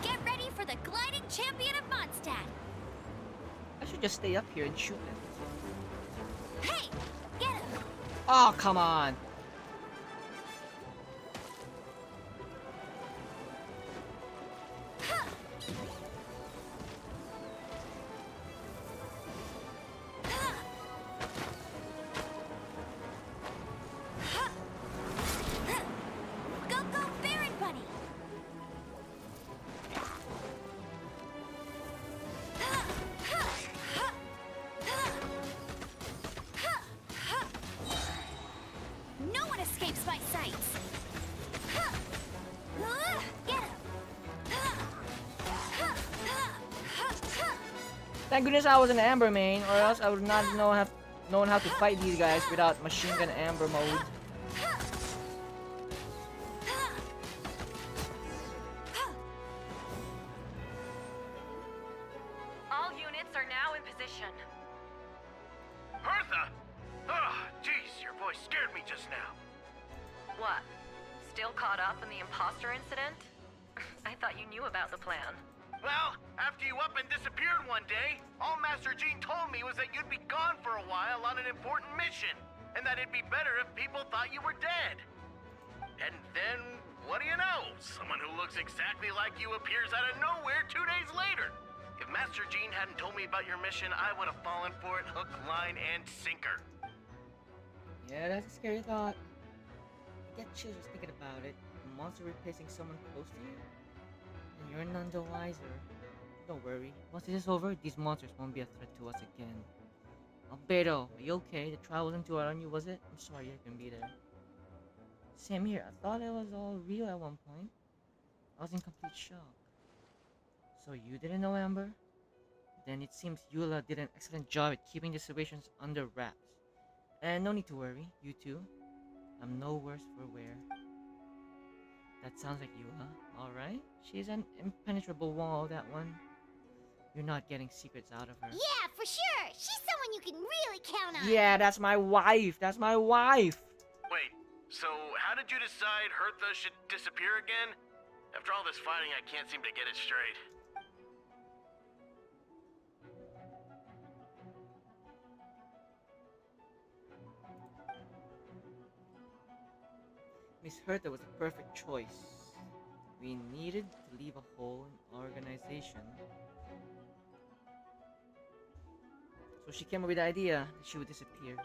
Get ready for the gliding champion of Mondstadt! I should just stay up here and shoot them. Hey! Oh, come on. Go, go, Baron Bunny! No one escapes my sights! Get him! Thank goodness I was an Amber main, or else I would not have known how to fight these guys without machine gun Amber mode. All units are now in position. Hertha! Ah, jeez, your voice scared me just now. What? Still caught up in the imposter incident? I thought you knew about the plan. Well, after you up and disappeared one day, all Master Jean told me was that you'd be gone for a while on an important mission, and that it'd be better if people thought you were dead. And then, what do you know? Someone who looks exactly like you appears out of nowhere 2 days later. If Master Jean hadn't told me about your mission, I would have fallen for it hook, line, and sinker. Yeah, that's a scary thought. I get chills just thinking about it. A monster replacing someone close to you? And you're none the wiser. Don't worry. Once this is over, these monsters won't be a threat to us again. Albedo, are you okay? The trial wasn't too hard on you, was it? I'm sorry I couldn't be there. Same here. I thought it was all real at one point. I was in complete shock. So you didn't know, Amber? Then it seems Eula did an excellent job at keeping the situations under wraps. And no need to worry, you two. I'm no worse for wear. That sounds like Eula, alright? She's an impenetrable wall, that one. You're not getting secrets out of her. Yeah, for sure. She's someone you can really count on. Yeah, that's my wife. That's my wife. Wait, so how did you decide Hertha should disappear again? After all this fighting, I can't seem to get it straight. Miss Hertha was a perfect choice. We needed to leave a hole in our organization. So she came up with the idea that she would disappear.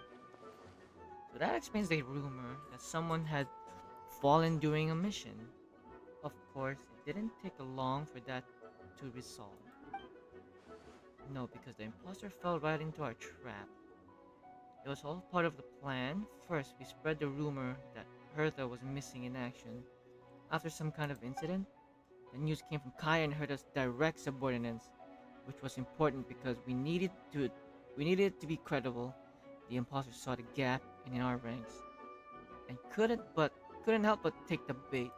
So that explains the rumor that someone had fallen during a mission. Of course, it didn't take long for that to resolve. No, because the imposter fell right into our trap. It was all part of the plan. First, we spread the rumor that Hertha was missing in action. After some kind of incident, the news came from Kaya and Hertha's direct subordinates, which was important because we needed it to be credible. The imposters saw the gap in our ranks and couldn't help but take the bait.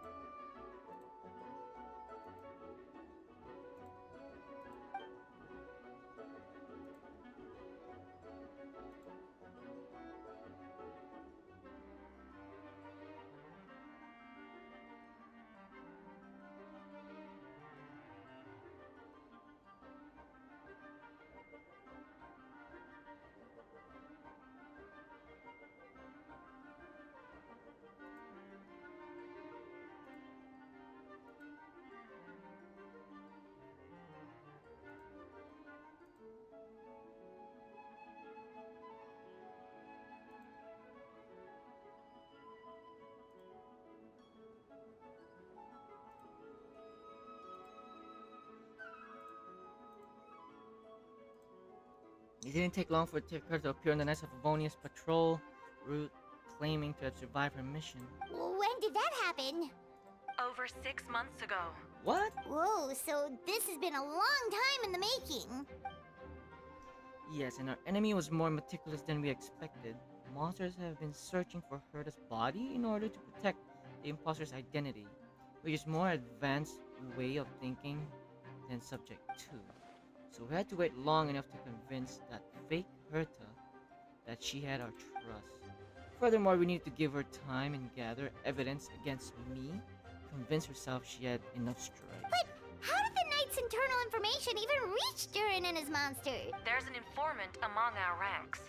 It didn't take long for her to appear on the Knights of Favonius patrol route, claiming to have survived her mission. When did that happen? Over 6 months ago. What? Whoa, so this has been a long time in the making. Yes, and our enemy was more meticulous than we expected. Monsters have been searching for Herta's body in order to protect the imposter's identity, which is more advanced way of thinking than Subject 2. So we had to wait long enough to convince that fake Herta that she had our trust. Furthermore, we needed to give her time and gather evidence against me, convince herself she had enough strength. But how did the Knight's internal information even reach Durin and his monster? There's an informant among our ranks.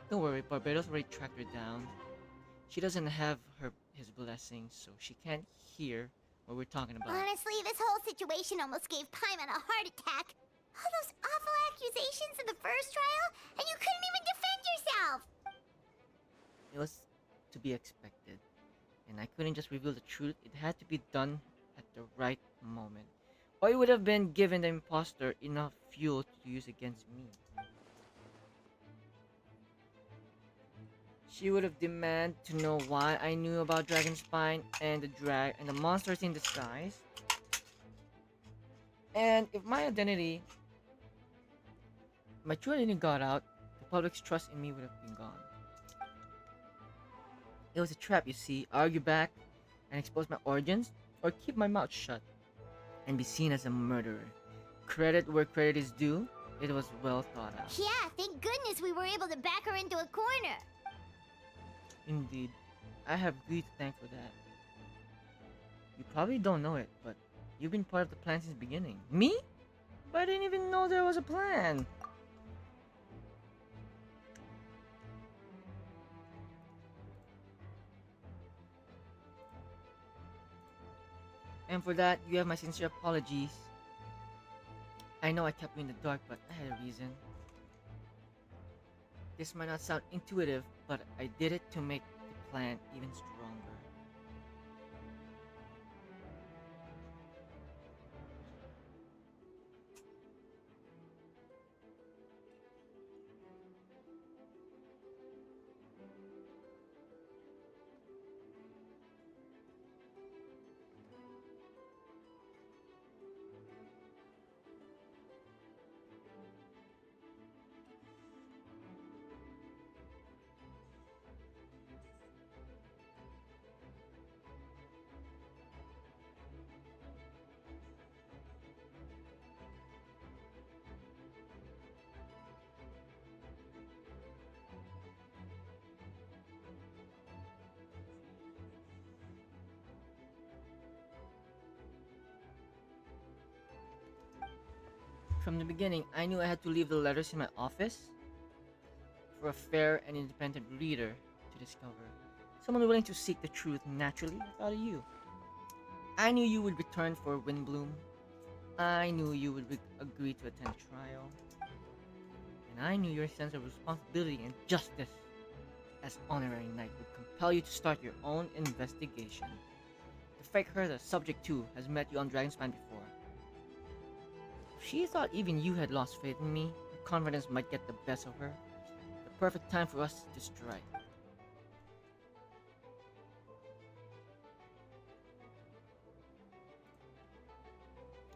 Don't worry, Barbados already tracked her down. She doesn't have his blessing, so she can't hear what we're talking about. Honestly, this whole situation almost gave Paimon a heart attack. All those awful accusations in the first trial, and you couldn't even defend yourself! It was to be expected, and I couldn't just reveal the truth. It had to be done at the right moment, or it would have been given the imposter enough fuel to use against me. She would have demanded to know why I knew about Dragonspine and the monsters in disguise. And if my true identity got out, the public's trust in me would have been gone. It was a trap, you see. Argue back and expose my origins, or keep my mouth shut and be seen as a murderer. Credit where credit is due. It was well thought out. Yeah, thank goodness we were able to back her into a corner. Indeed. I have Gui to thank for that. You probably don't know it, but you've been part of the plan since the beginning. Me? But I didn't even know there was a plan. And for that, you have my sincere apologies. I know I kept you in the dark, but I had a reason. This might not sound intuitive, but I did it to make the plan even stronger. From the beginning, I knew I had to leave the letters in my office for a fair and independent reader to discover. Someone willing to seek the truth naturally. I thought of you. I knew you would return for Windbloom. I knew you would agree to attend trial. And I knew your sense of responsibility and justice as honorary knight would compel you to start your own investigation. The fake Hertha, subject to, has met you on Dragonspine before. If she thought even you had lost faith in me, her confidence might get the best of her. The perfect time for us to strike.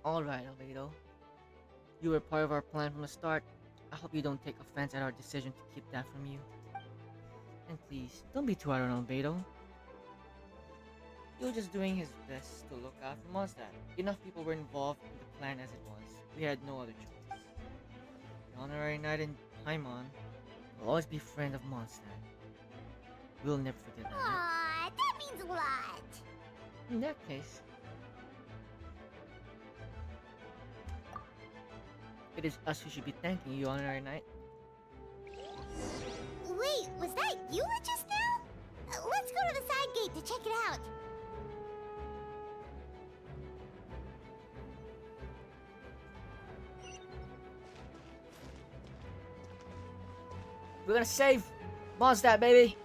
Alright, Albedo. You were part of our plan from the start. I hope you don't take offense at our decision to keep that from you. And please, don't be too hard on Albedo. He was just doing his best to look out for Mondstadt. Enough people were involved in the plan as it was. We had no other choice. The honorary knight and Paimon will always be friend of Mondstadt. We'll never forget that. Aww, that means a lot. In that case, it is us who should be thanking you, honorary knight. Wait, was that you just now? Let's go to the side gate to check it out. We're gonna save Mondstadt, baby!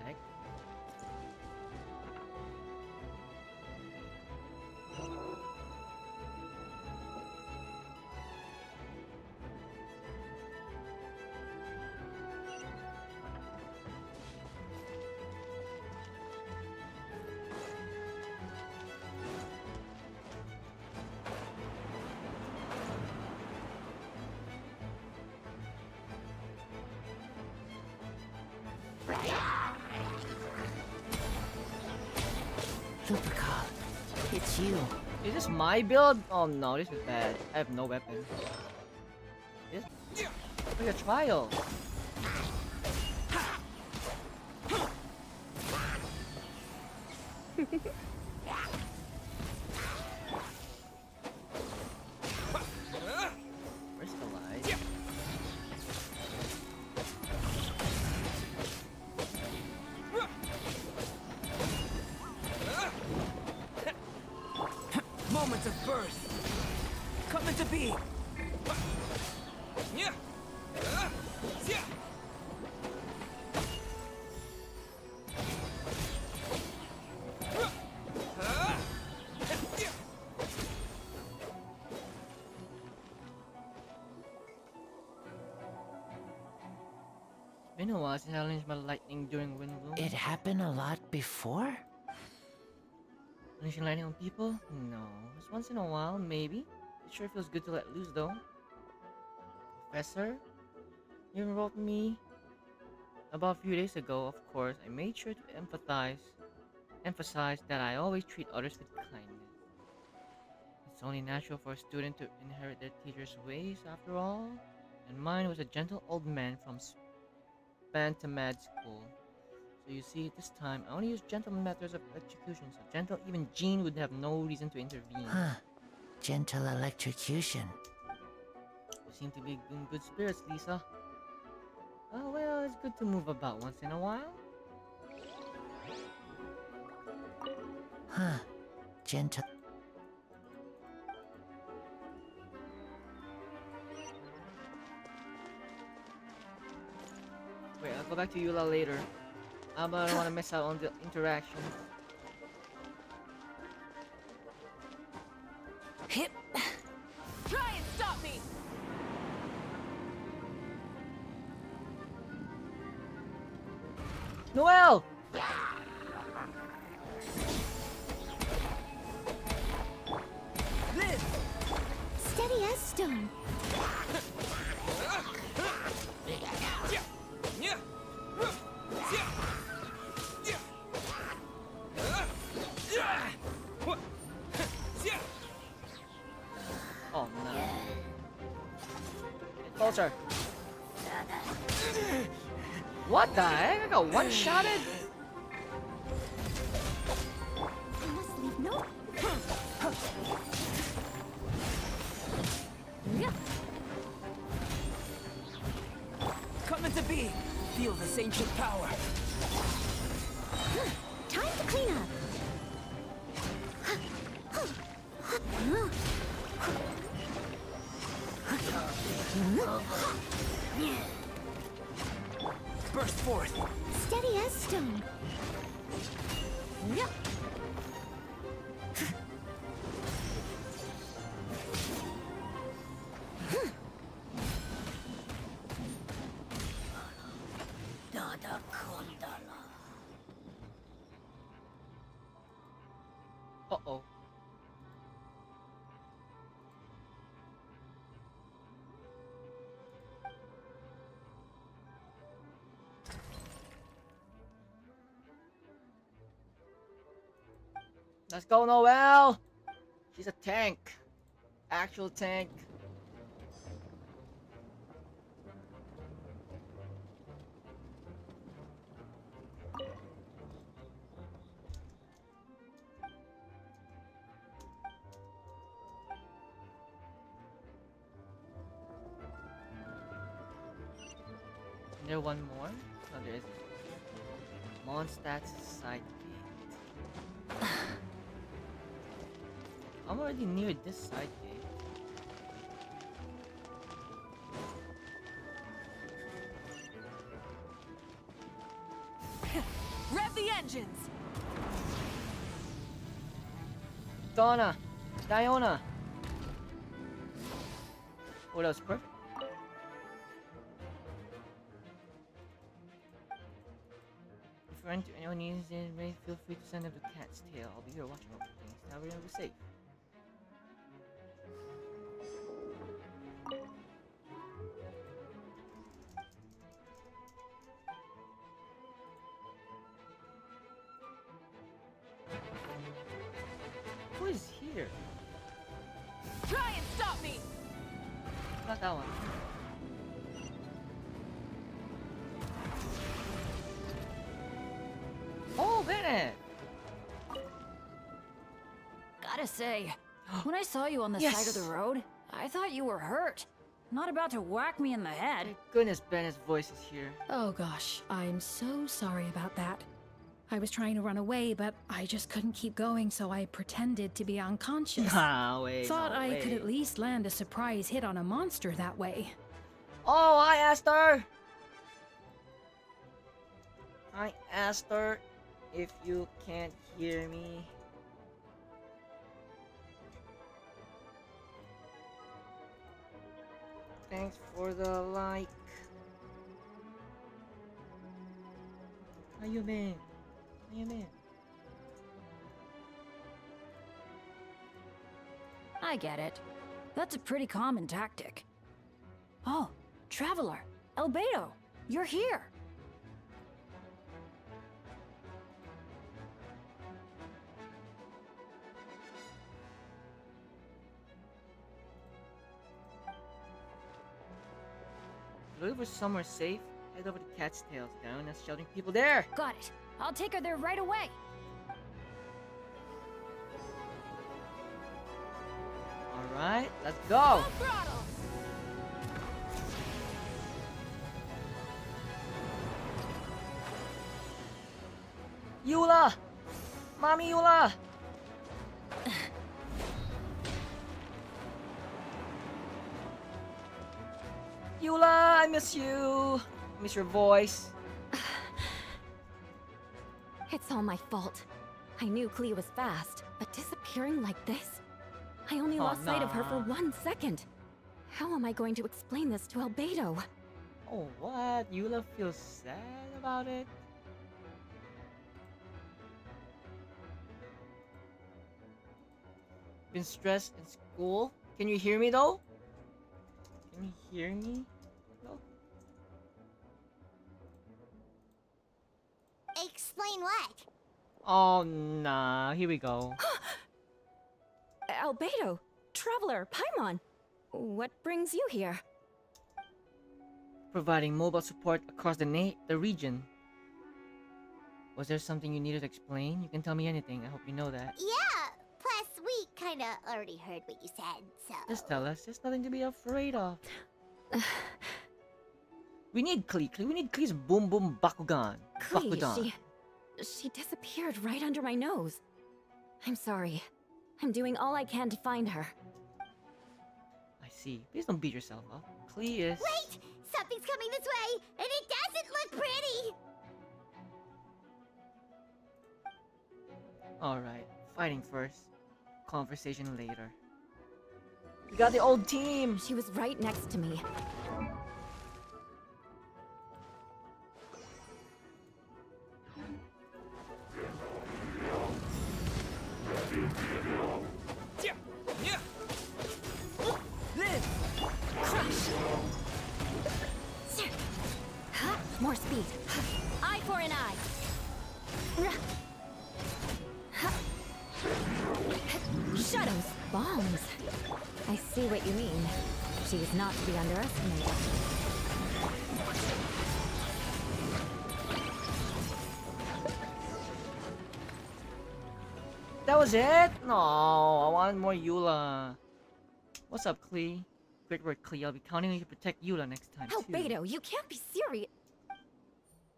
Heck? Lupercal, it's you. Is this my build? Oh no, this is bad. I have no weapon. This is like a trial. Where's the light? Burst! Coming to be! Yeah! Yeah! Been a while since I unleashed my lightning during wind bloom. It happened a lot before? Unleashing lightning on people? No. Just once in a while, maybe. It sure feels good to let loose, though. Professor? You wrote me about a few days ago, of course. I made sure to emphasize that I always treat others with kindness. It's only natural for a student to inherit their teacher's ways, after all. And mine was a gentle old man from Bantamad school. So you see, this time I only use gentle methods of execution, so gentle even Jean would have no reason to intervene. Huh. Gentle electrocution. You seem to be in good spirits, Lisa. Oh well, it's good to move about once in a while. Huh. Gentle. Wait, I'll go back to Eula later. But I don't want to miss out on the interaction. Hip. Try and stop me. Noel! Steady as stone. Oh no. Get closer. What the heck? I got one-shotted? I must leave no. Coming to be! Feel this ancient power! Time to clean up. Burst forth! Steady as stone. Uh-oh. Let's go, Noel! She's a tank. Actual tank. Is there one more? No, there isn't. Mondstadt's side gate. I'm already near this side gate. Rev the engines. Diona! Oh, that was perfect. If you run into anyone needs it, feel free to send them to Cat's Tail. I'll be here watching over things. Now we're gonna be safe. Who is here? Try and stop me. Not that one. Oh, Bennett! Gotta say, when I saw you on the Yes! side of the road, I thought you were hurt. Not about to whack me in the head. Thank goodness Bennett's voice is here. Oh gosh, I'm so sorry about that. I was trying to run away, but I just couldn't keep going, so I pretended to be unconscious. Nah, wait, Thought no I could way. at least land a surprise hit on a monster that way. Oh, I asked her. I asked her if you can't hear me. Thanks for the like. How you been? How you been? I get it. That's a pretty common tactic. Oh, Traveler, Albedo, you're here. Looking for somewhere safe? Head over to Cat's Tails down and shouting people there. Got it. I'll take her there right away. Alright, let's go! Eula! Mommy Eula! Eula, I miss you! I miss your voice. It's all my fault. I knew Clea was fast, but disappearing like this? I only lost sight of her for 1 second. How am I going to explain this to Albedo? Oh, what? Eula feels sad about it? Been stressed in school? Can you hear me though? Can you hear me? No. Explain what? Oh, nah. Here we go. Albedo, Traveler, Paimon, what brings you here? Providing mobile support across the region. Was there something you needed to explain? You can tell me anything. I hope you know that. Yeah, plus we kinda already heard what you said, so... Just tell us. There's nothing to be afraid of. We need Klee. We need Klee's Boom Boom Bakugan. Clea, Bakudan. she disappeared right under my nose. I'm sorry. I'm doing all I can to find her. I see. Please don't beat yourself up. Klee is... Wait! Something's coming this way, and it doesn't look pretty! Alright. Fighting first. Conversation later. We got the old team! She was right next to me. Crush! More speed. Eye for an eye. Shadows. Bombs. I see what you mean. She is not to be underestimated. That was it? No, I want more Eula. What's up, Klee? Great work, Klee. I'll be counting on you to protect Eula next time, too. Albedo, you can't be serious.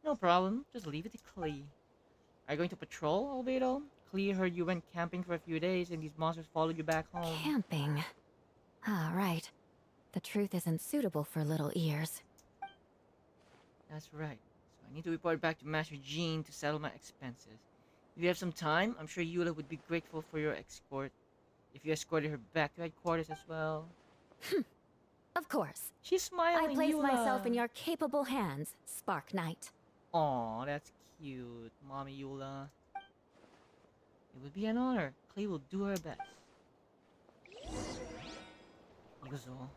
No problem. Just leave it to Klee. Are you going to patrol, Albedo? Klee heard you went camping for a few days and these monsters followed you back home. Camping. Ah, right. The truth isn't suitable for little ears. That's right. So I need to report back to Master Jean to settle my expenses. If you have some time, I'm sure Eula would be grateful for your escort. If you escorted her back to headquarters as well. Of course. She's smiling, I place Eula. myself in your capable hands, Spark Knight. Aw, that's cute, Mommy Eula. It would be an honor. Klee will do her best. Iguzo.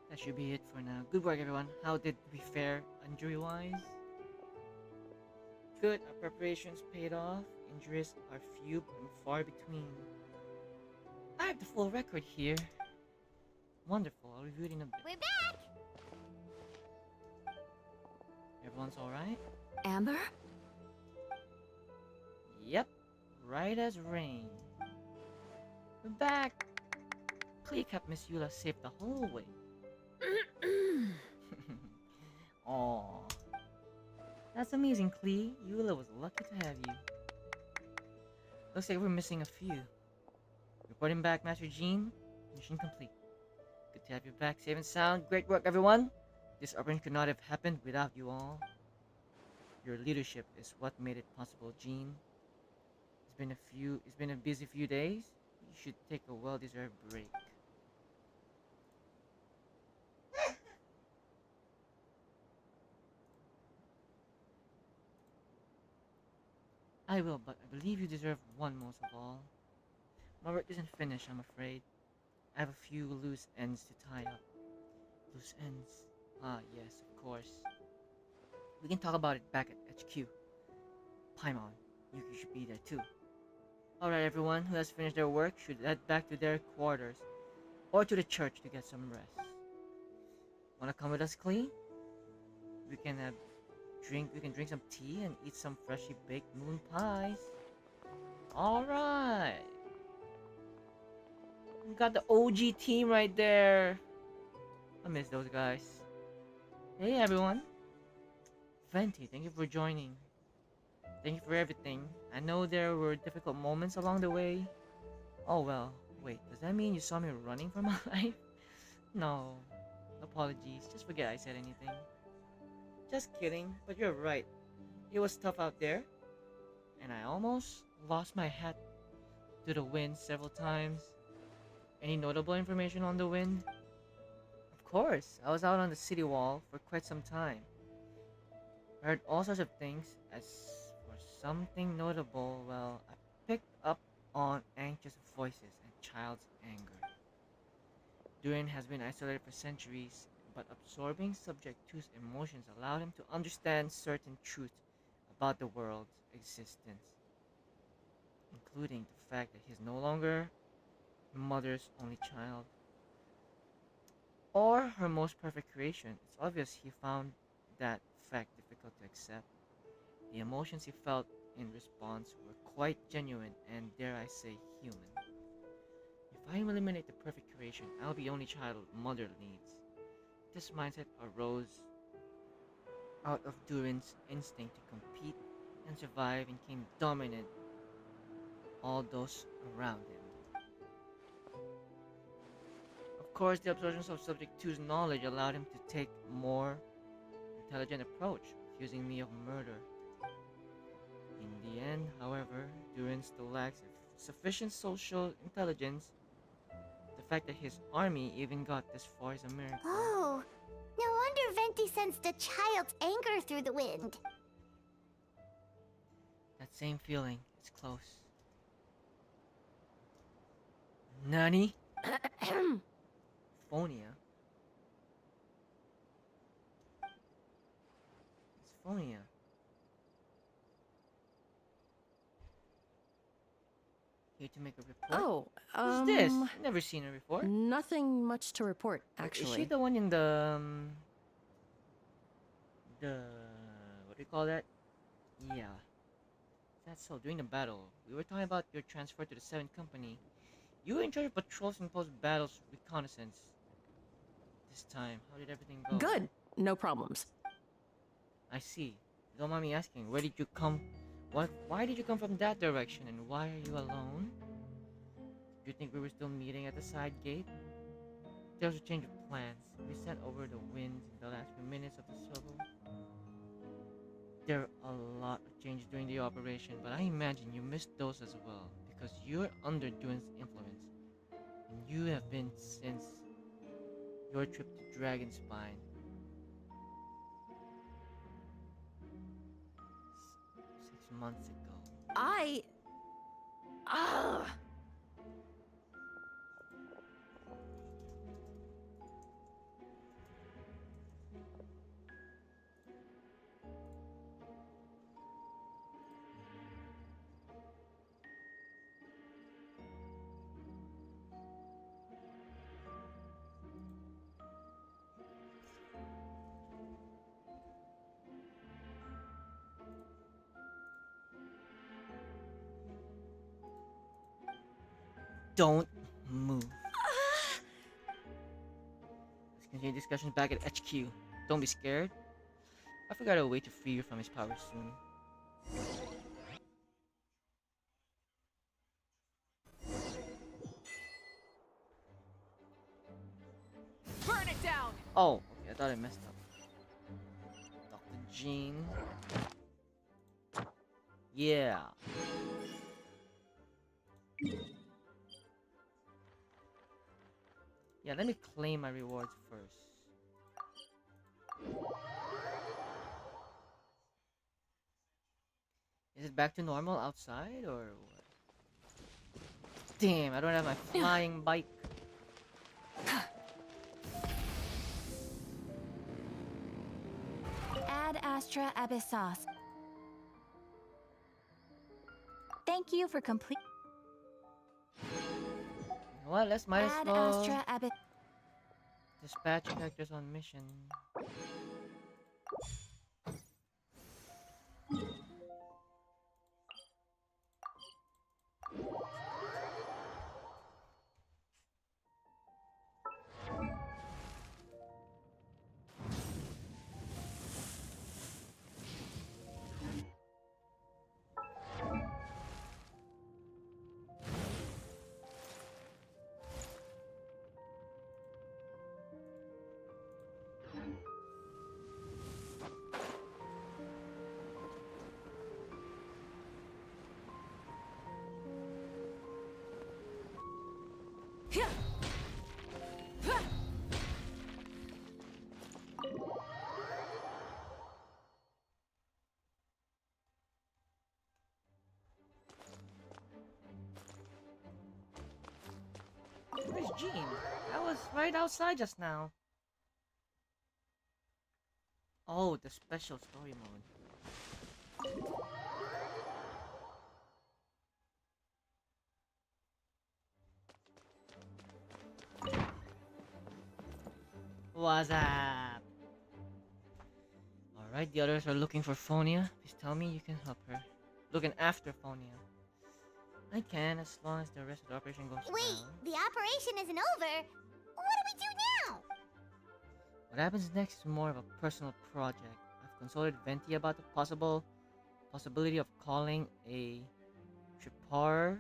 That should be it for now. Good work, everyone. How did we fare injury-wise? Good, our preparations paid off. Injuries are few and far between. I have the full record here. Wonderful, I'll review it in a bit. We're back! Everyone's alright? Amber? Yep, right as rain. We're back! Klee kept Miss Eula safe the whole way. Aww. That's amazing, Klee. Eula was lucky to have you. Looks like we're missing a few. Reporting back, Master Jean. Mission complete. Good to have you back, safe and sound. Great work, everyone! This operation could not have happened without you all. Your leadership is what made it possible, Jean. It's been a busy few days. You should take a well-deserved break. I will, but I believe you deserve one most of all. My work isn't finished, I'm afraid. I have a few loose ends to tie up. Loose ends? Ah, yes, of course. We can talk about it back at HQ. Paimon, you should be there too. Alright, everyone who has finished their work should head back to their quarters or to the church to get some rest. Wanna come with us, Klee? We can drink some tea and eat some freshly baked moon pies. Alright. We got the OG team right there. I miss those guys. Hey everyone. Venti, thank you for joining. Thank you for everything. I know there were difficult moments along the way. Oh well, wait, does that mean you saw me running for my life? No. Apologies, just forget I said anything. Just kidding, but you're right. It was tough out there. And I almost lost my hat to the wind several times. Any notable information on the wind? Of course, I was out on the city wall for quite some time. I heard all sorts of things. As for something notable, well, I picked up on anxious voices and child's anger. Durin has been isolated for centuries, but absorbing Subject 2's emotions allowed him to understand certain truths about the world's existence, including the fact that he's no longer mother's only child, or her most perfect creation. It's obvious he found that fact difficult to accept. The emotions he felt in response were quite genuine and, dare I say, human. If I eliminate the perfect creation, I'll be the only child mother needs. This mindset arose out of Durin's instinct to compete and survive and became dominant all those around him. Of course, the absorption of Subject 2's knowledge allowed him to take a more intelligent approach, accusing me of murder. In the end, however, Durin still lacks sufficient social intelligence. The fact that his army even got this far is a miracle. Oh, no wonder Venti sensed a child's anger through the wind. That same feeling, it's close. Nani? Phonia? It's Phonia. Here to make a report? Oh, Who's this? Never seen her before. Nothing much to report, actually. Is she the one in the what do you call that? Yeah. That's so. During the battle, we were talking about your transfer to the 7th Company. You were in charge of patrols and post battles reconnaissance. This time, how did everything go? Good. No problems. I see. Don't mind me asking, where did you come? Why did you come from that direction, and why are you alone? Do you think we were still meeting at the side gate? There was a change of plans. We sent over the winds in the last few minutes of the struggle. There are a lot of changes during the operation, but I imagine you missed those as well, because you're under Duin's influence, and you have been since your trip to Dragonspine. 6 months ago. Don't move. Let's continue discussions back at HQ. Don't be scared. I forgot a way to free you from his power soon. Burn it down! Oh, okay, I thought I messed up. Dr. Jean. Yeah. Yeah, let me claim my rewards first. Is it back to normal outside or what? Damn, I don't have my flying bike. Ad Astra Abyssos. Thank you for complete. Well, let's might as Ad well Astra Abyss. dispatch characters on mission. Where's Jean? I was right outside just now. Oh, the special story mode. What's up? Alright, the others are looking for Phonia. Please tell me you can help her. Looking after Phonia. I can, as long as the rest of the operation goes Wait, well. the operation isn't over. What do we do now? What happens next is more of a personal project. I've consulted Venti about the possibility of calling a tripartite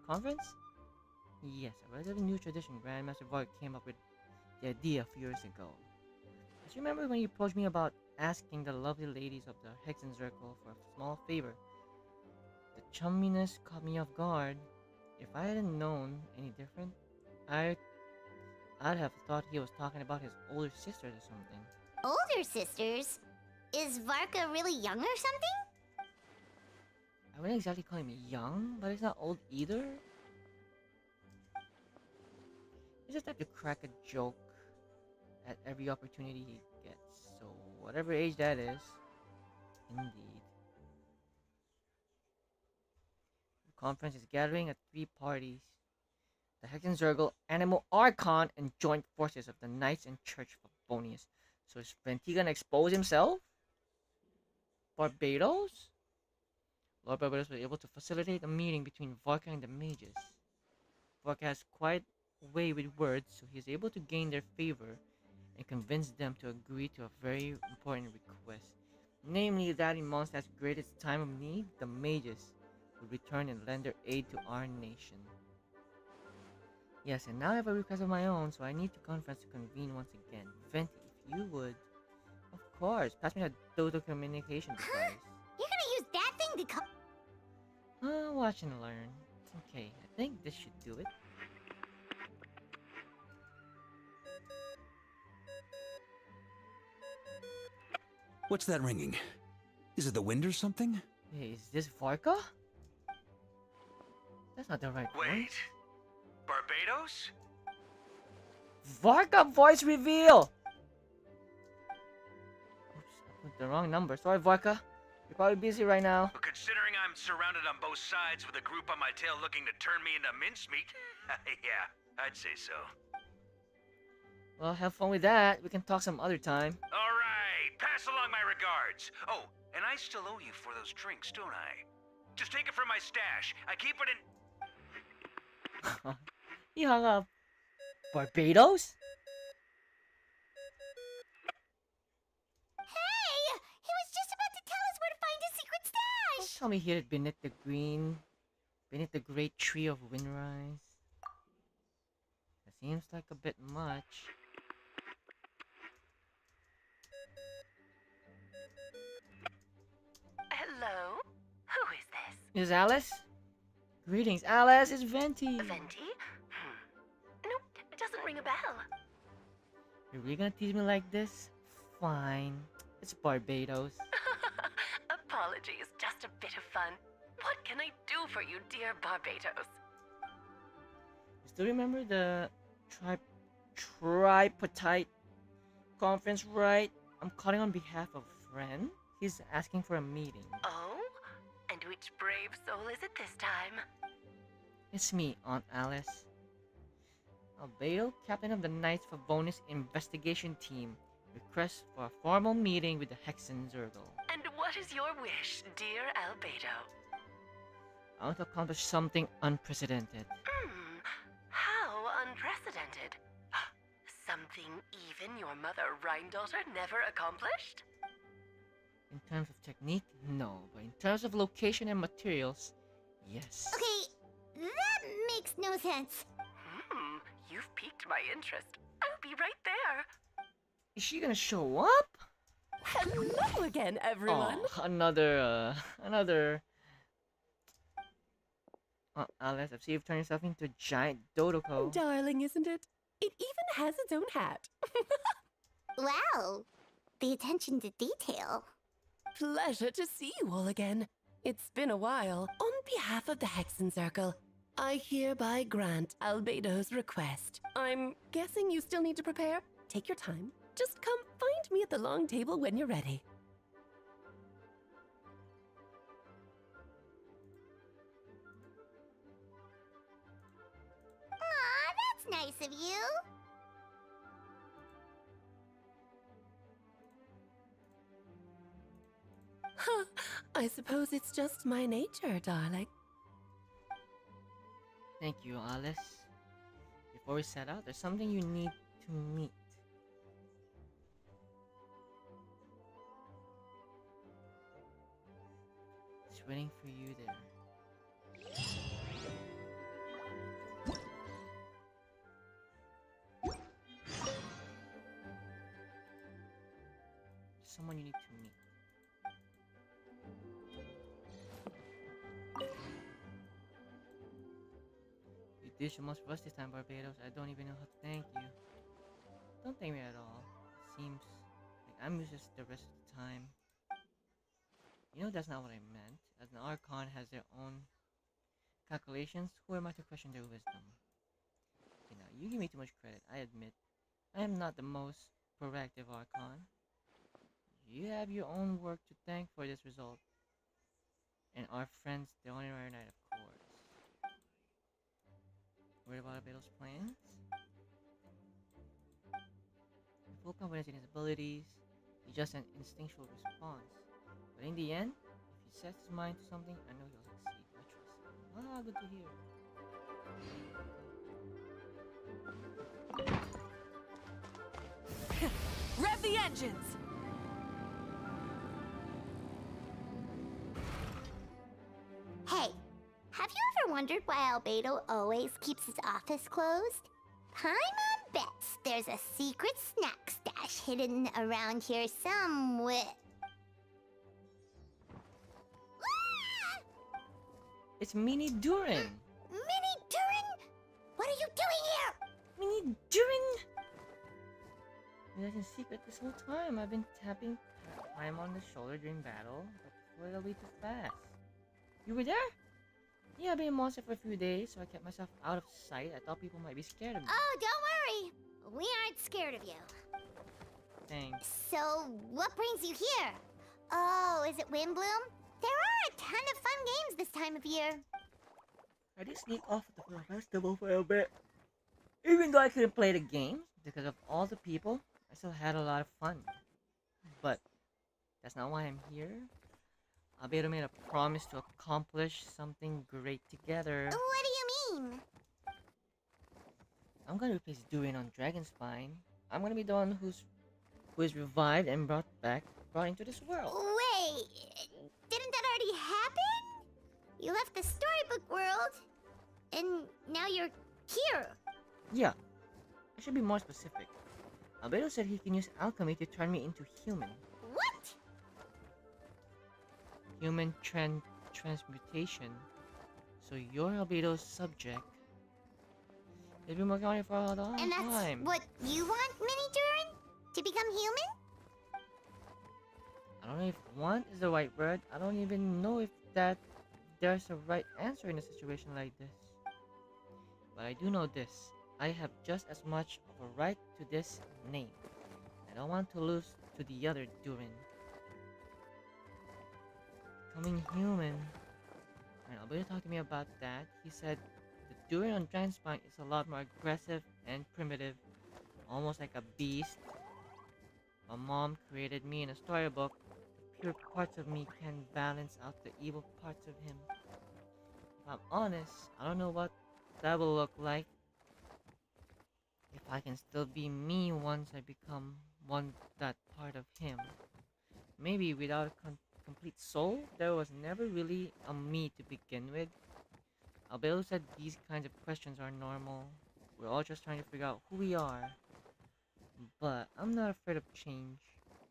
conference? Yes, a relatively new tradition Grandmaster Void came up with the idea a few years ago. As you remember when you approached me about asking the lovely ladies of the Hexen Circle for a small favor? The chumminess caught me off guard. If I hadn't known any different, I'd have thought he was talking about his older sisters or something. Older sisters? Is Varka really young or something? I wouldn't exactly call him young, but he's not old either. He's the type to crack a joke at every opportunity he gets. So whatever age that is, indeed. The conference is gathering at 3 parties. The Hexen Zergle, Animal Archon, and joint forces of the Knights and Church of Bonius. So is Venti gonna expose himself? Barbados? Lord Barbados was able to facilitate a meeting between Varka and the mages. Varka has quite a way with words, so he is able to gain their favor and convince them to agree to a very important request. Namely, that in Mondstadt's greatest time of need, the mages would return and lend their aid to our nation. Yes, and now I have a request of my own, so I need to conference to convene once again. Venti, if you would. Of course, pass me that Dodo communication device. You're gonna use that thing to Watch and learn. Okay, I think this should do it. What's that ringing? Is it the wind or something? Hey, is this Varka? That's not the right Wait. voice. Barbados? Varka voice reveal! Oops, I put the wrong number. Sorry, Varka. You're probably busy right now. But considering I'm surrounded on both sides with a group on my tail looking to turn me into mincemeat, yeah, I'd say so. Well, have fun with that. We can talk some other time. Alright, pass along my regards. Oh, and I still owe you for those drinks, don't I? Just take it from my stash. I keep it in... He hung up. Barbados? Hey! He was just about to tell us where to find his secret Don't stash! tell me here beneath the great tree of windrise. That seems like a bit much. Hello? Who is this? Is Alice? Greetings, Alice. It's Venti. Venti? Nope, it doesn't ring a bell. You're really gonna tease me like this? Fine. It's Barbados. Apologies, just a bit of fun. What can I do for you, dear Barbados? You still remember the tripartite conference, right? I'm calling on behalf of a friend. He's asking for a meeting. Oh? And which brave soul is it this time? It's me, Aunt Alice. Albedo, captain of the Knights Favonius investigation team, requests for a formal meeting with the Hexen Zergle. And what is your wish, dear Albedo? I want to accomplish something unprecedented. How unprecedented. Something even your mother Rhine-daughter never accomplished? In terms of technique, no. But in terms of location and materials, yes. Okay, that makes no sense. You've piqued my interest. I'll be right there. Is she gonna show up? Hello again, everyone. Oh, another. Alice, I've seen you've turned yourself into a giant dodoko. Darling, isn't it? It even has its own hat. Wow, the attention to detail. Pleasure to see you all again. It's been a while. On behalf of the Hexen Circle, I hereby grant Albedo's request. I'm guessing you still need to prepare? Take your time. Just come find me at the long table when you're ready. Aw, that's nice of you. Huh, I suppose it's just my nature, darling. Thank you, Alice. Before we set out, there's something you need to meet. It's waiting for you there. Someone you need to meet. You did your most for us this time, Barbados. I don't even know how to thank you. Don't thank me at all. It seems like I'm useless the rest of the time. You know that's not what I meant. As an Archon has their own calculations, who am I to question their wisdom? Okay, now, you give me too much credit, I admit. I am not the most proactive Archon. You have your own work to thank for this result. And our friends, the Honorary Knight, of course. Worried about Albedo's plans? With full confidence in his abilities, he's just an instinctual response. But in the end, if he sets his mind to something, I know he'll succeed. I trust him. Ah, good to hear. Rev the engines! Hey, have you ever wondered why Albedo always keeps his office closed? Paimon bets there's a secret snack stash hidden around here somewhere. It's Mini Durin! Mini Durin? What are you doing here? Mini Durin! That's in secret this whole time. I've been tapping time on the shoulder during battle, but before it'll be too fast. You were there? Yeah, I've been in Mondstadt for a few days, so I kept myself out of sight. I thought people might be scared of me. Oh, don't worry. We aren't scared of you. Thanks. So, what brings you here? Oh, is it Windbloom? There are a ton of fun games this time of year. I did sneak off at the festival for a bit. Even though I couldn't play the games, because of all the people, I still had a lot of fun. But that's not why I'm here. Albedo made a promise to accomplish something great together. What do you mean? I'm gonna replace Durin on Dragonspine. I'm gonna be the one who is revived and brought into this world. Wait, didn't that already happen? You left the storybook world, and now you're here. Yeah, I should be more specific. Albedo said he can use alchemy to turn me into human. What? Human transmutation. So you're Albedo's subject. He's been working on it for a long And that's time. what you want, Mini Durin? To become human? I don't know if want is the right word. I don't even know if there's a right answer in a situation like this. But I do know this. I have just as much of a right to this name. I don't want to lose to the other Durin. Becoming human. And Albedo talked to me about that. He said the Durin on Dragonspine is a lot more aggressive and primitive. Almost like a beast. My mom created me in a storybook. The pure parts of me can balance out the evil parts of him. If I'm honest, I don't know what that will look like. If I can still be me once I become that part of him. Maybe without a complete soul, there was never really a me to begin with. Albedo said these kinds of questions are normal. We're all just trying to figure out who we are. But I'm not afraid of change.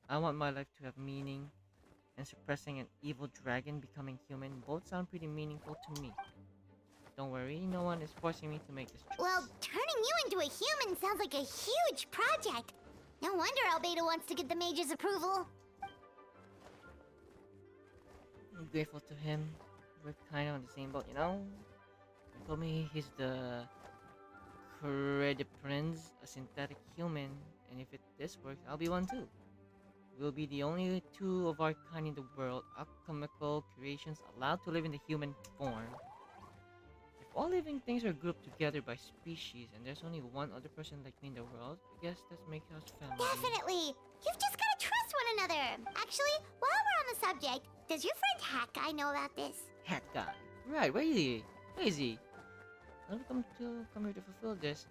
I want my life to have meaning, and suppressing an evil dragon becoming human both sound pretty meaningful to me. Don't worry, no one is forcing me to make this choice. Well, turning you into a human sounds like a huge project. No wonder Albedo wants to get the mage's approval. I'm grateful to him. We're kind of on the same boat, you know? He told me he's the Credit Prince, a synthetic human, and if this works, I'll be one too. We'll be the only two of our kind in the world, alchemical creations allowed to live in the human form. If all living things are grouped together by species and there's only one other person like me in the world, I guess that makes us family. Definitely! You've just gotta trust one another! Actually, while we're on the subject, does your friend Hat Guy know about this? Hat guy. Right, where is he? Where is he? I've come here to fulfill this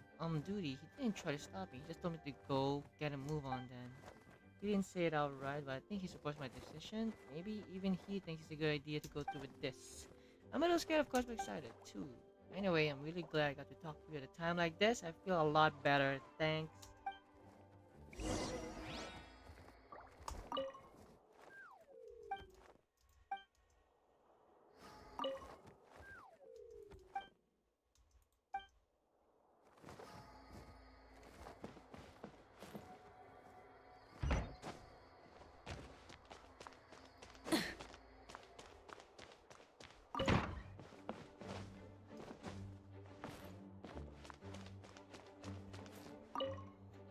duty. He didn't try to stop me. He just told me to go get a move on then. He didn't say it outright, but I think he supports my decision. Maybe even he thinks it's a good idea to go through with this. I'm a little scared, of course, but excited too. Anyway, I'm really glad I got to talk to you at a time like this. I feel a lot better. Thanks.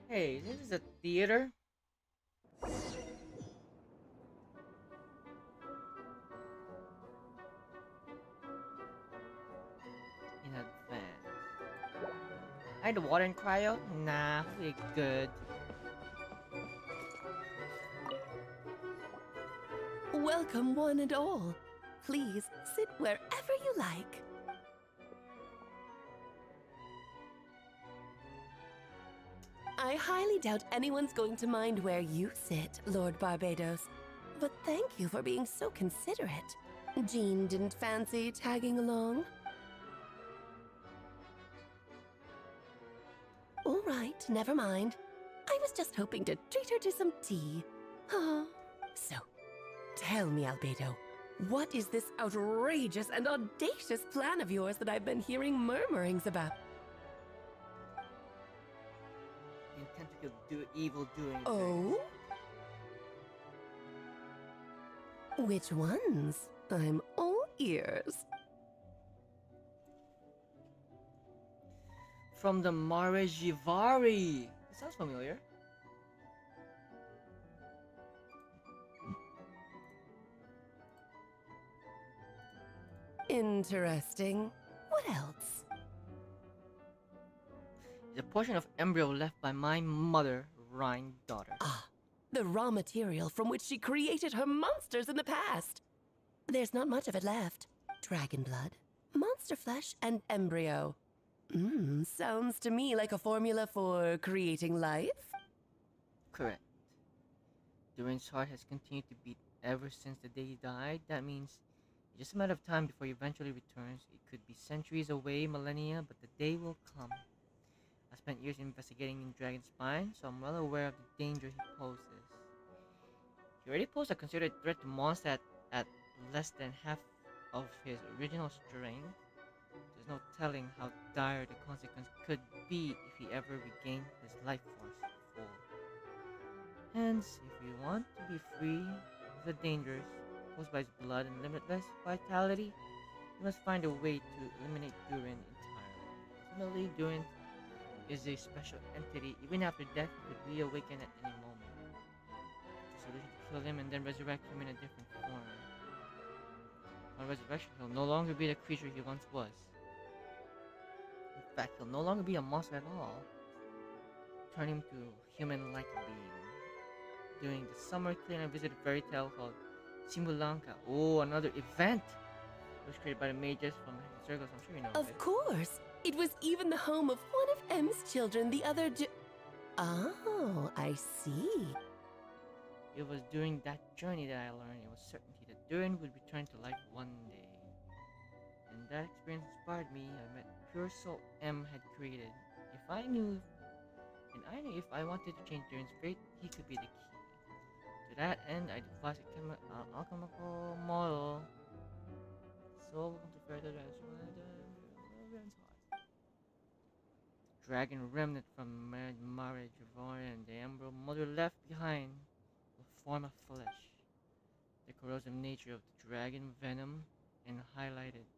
Hey, this is a theater? In advance. Hide the water and cryo? Nah, we're good. Welcome, one and all. Please sit wherever you like. I highly doubt anyone's going to mind where you sit, Lord Barbados. But thank you for being so considerate. Jean didn't fancy tagging along? All right, never mind. I was just hoping to treat her to some tea. Oh. So, tell me, Albedo, what is this outrageous and audacious plan of yours that I've been hearing murmurings about? Intent to do evil doing. Oh? Which ones? I'm all ears. From the Marajivari. It sounds familiar. Interesting. What else? The portion of embryo left by my mother, Rhine daughter. Ah, the raw material from which she created her monsters in the past. There's not much of it left. Dragon blood, monster flesh, and embryo. Sounds to me like a formula for creating life. Correct. Durin's heart has continued to beat ever since the day he died. That means it's just a matter of time before he eventually returns. It could be centuries away, millennia, but the day will come. I spent years investigating in Dragon's Spine, so I'm well aware of the danger he poses. He already posed a considered threat to Mondstadt at less than half of his original strength. There's no telling how dire the consequence could be if he ever regained his life force full. Hence, if we want to be free of the dangers posed by his blood and limitless vitality, we must find a way to eliminate Durin entirely. Ultimately, Durin is a special entity. Even after death, he could reawaken at any moment. The solution to kill him and then resurrect him in a different form. On resurrection, he'll no longer be the creature he once was. In fact, he'll no longer be a monster at all. Turn him to human-like being. During the summer clean, I visited a fairy tale called Simulanka. Oh, another event! It was created by the mages from the circles. I'm sure you know Of course. It was even the home of one of M's children, the other Oh, I see. It was during that journey that I learned it was certainty that Durin would return to life one day. And that experience inspired me. I met pure soul M had created. I knew if I wanted to change Durin's fate, he could be the key. To that end, I devised a alchemical model. So, welcome to further dragon remnant from marriage of Orion and the Emerald Mother left behind will form of flesh. The corrosive nature of the dragon venom and highlighted,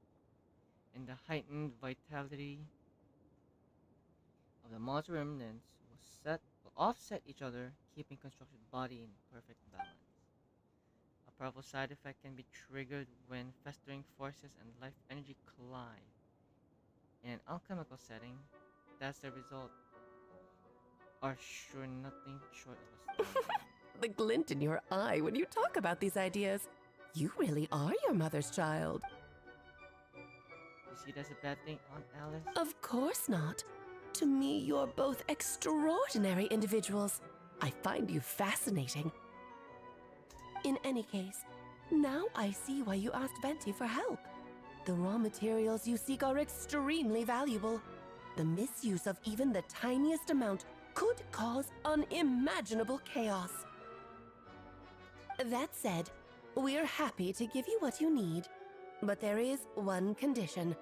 and the heightened vitality of the monster remnants will offset each other, keeping constructed body in perfect balance. A powerful side effect can be triggered when festering forces and life energy collide. In an alchemical setting, that's the result. Are sure nothing short of a storm. The glint in your eye when you talk about these ideas. You really are your mother's child. You see that's a bad thing, Aunt Alice? Of course not. To me, you're both extraordinary individuals. I find you fascinating. In any case, now I see why you asked Venti for help. The raw materials you seek are extremely valuable. The misuse of even the tiniest amount could cause unimaginable chaos. That said, we're happy to give you what you need. But there is one condition.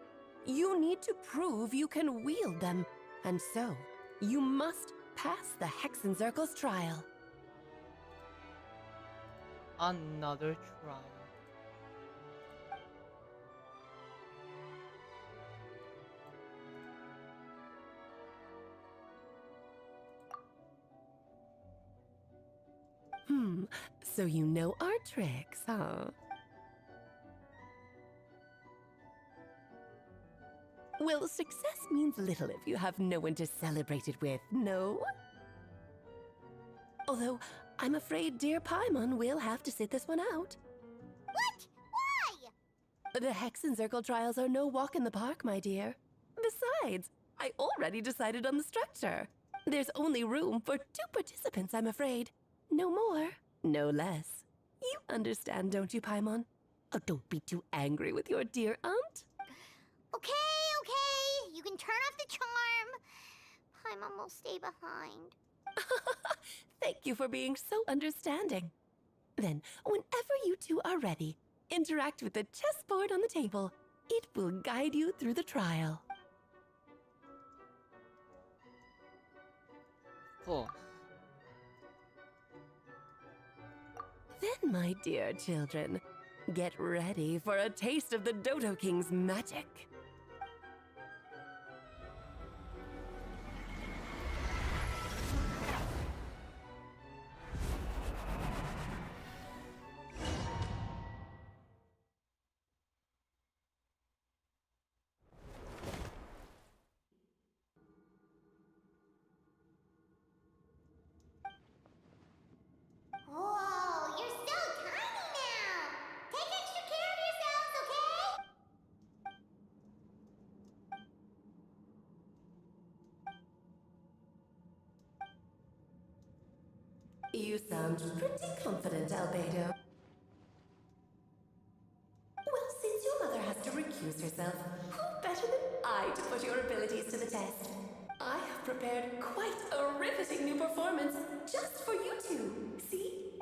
You need to prove you can wield them. And so, you must pass the Hexenzirkel's trial. Another trial. So you know our tricks, huh? Well, success means little if you have no one to celebrate it with, no? Although, I'm afraid dear Paimon will have to sit this one out. What? Why? The Hexenzirkel trials are no walk in the park, my dear. Besides, I already decided on the structure. There's only room for 2 participants, I'm afraid. No more, no less. You understand, don't you, Paimon? Oh, don't be too angry with your dear aunt. Okay. You can turn off the charm. Paimon will stay behind. Thank you for being so understanding. Then, whenever you two are ready, interact with the chessboard on the table. It will guide you through the trial. Of course. Then, my dear children, get ready for a taste of the Dodo King's magic. Whoa, you're so tiny now. Take extra care of yourselves, okay? You sound pretty confident, Albedo. Well, since your mother has to recuse herself, who better than I to put your abilities to the test? I have prepared quite a riveting new performance just for you two. See?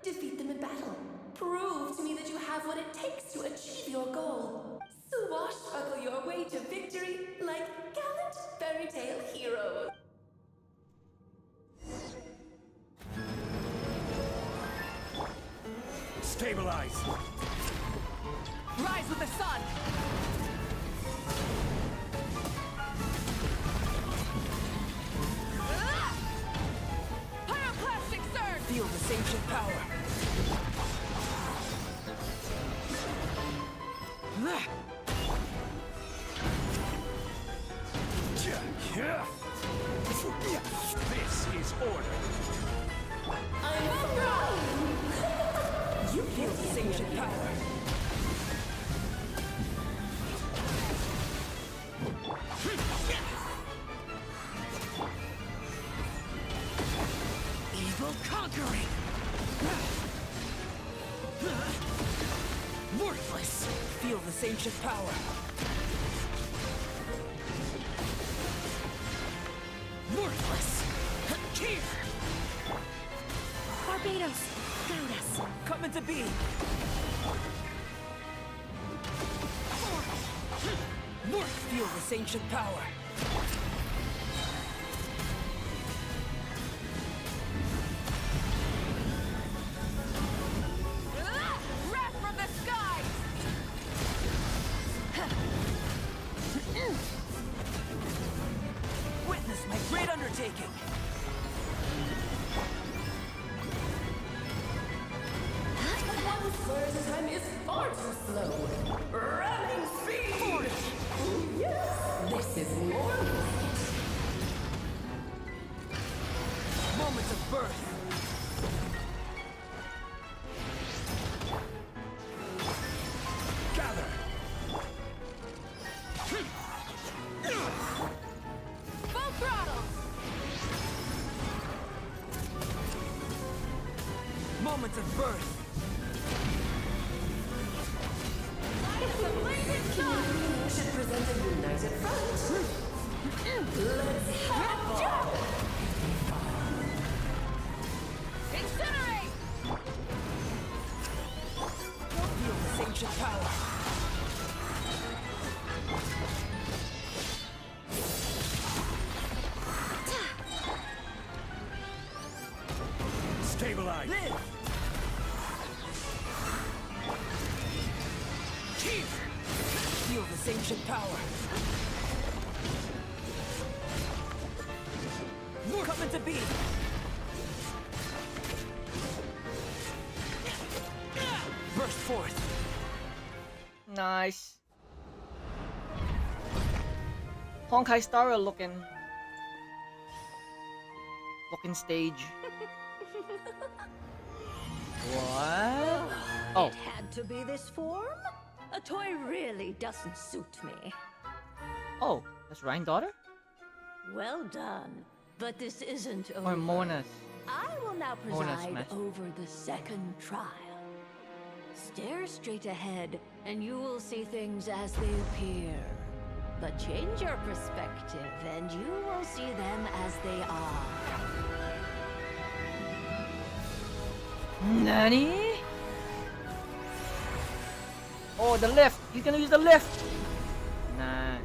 Defeat them in battle. Prove to me that you have what it takes to achieve your goal. Swashbuckle your way to victory like gallant fairy tale heroes. Stabilize! Rise with the sun! Pyroclastic surge! Feel this ancient power. This is order. You feel This ancient power. Evil conquering. Worthless. Feel this ancient power. Worthless. Here. Barbados, guide us. Coming to be. Feel this ancient power. Wrath from the skies! Witness my great undertaking. One spur's time is far too slow. Ramming speed! Yes, this is more like it. Moments of birth. Gather! Full throttle! Moments of birth. Should present a united front. Let's have fun. Incinerate! Feel this ancient power. Stabilize! Live. Feel this ancient power. Coming to be. Burst forth. Nice. Honkai Star looking stage. What? Oh. It had to be this form? A toy really doesn't suit me. Oh, that's Ryan's daughter? Well done. But this isn't over. Or Mona's. I will now Mona's preside master. over the second trial. Stare straight ahead, and you will see things as they appear. But change your perspective, and you will see them as they are. Nani? Oh, the lift! He's gonna use the lift! Nice.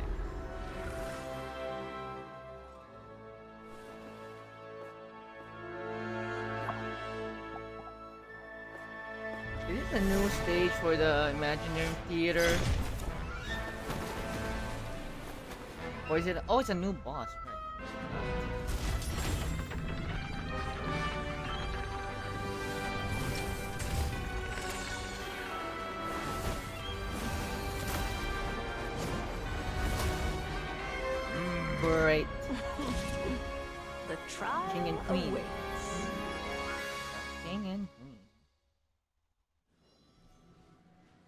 Is this a new stage for the Imaginary Theater? Or is it? Oh, it's a new boss, right? Great. The trial King and Queen. awaits. King and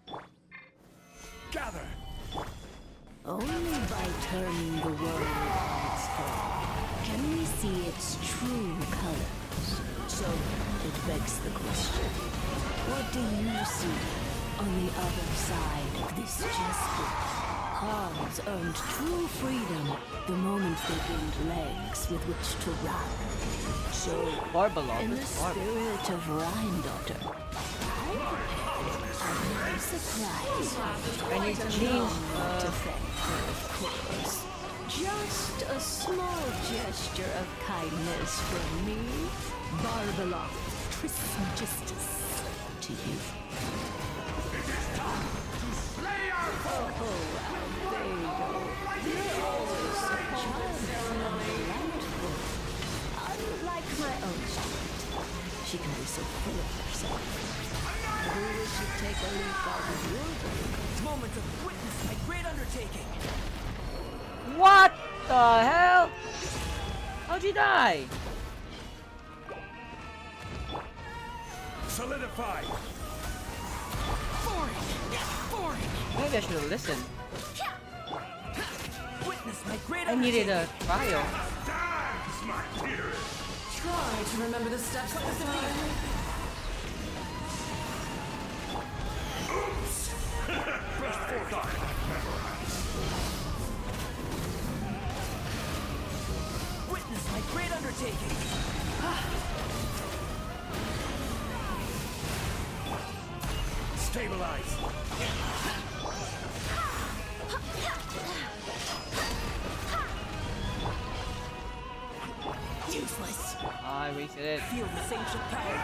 Queen. Gather! Only by turning the world on its head can we see its true colors. So begs the question. What do you see on the other side of this chessboard? Pawns earned true freedom the moment they gained legs with which to run. So, in the spirit of Rhine-daughter, I'm surprised. I need to change. To thank her, of course. Just a small gesture of kindness from me, Barbeloff Trismegistus, to you. It is time to slay our foe! Oh, Albedo, you're always so charming and delightful. Unlike my own student, she can be so full of herself. Who should take a leaf out of your book? Moment of witness my great undertaking. What the hell? How'd you die? Solidify! Maybe I should have listened. Witness my great I needed a trial. Dance, my dearest! Try to remember the steps of the time. Oops! I thought I had memorized. Witness my great undertaking. Stabilize! Useless. I wasted it. Feel this ancient power.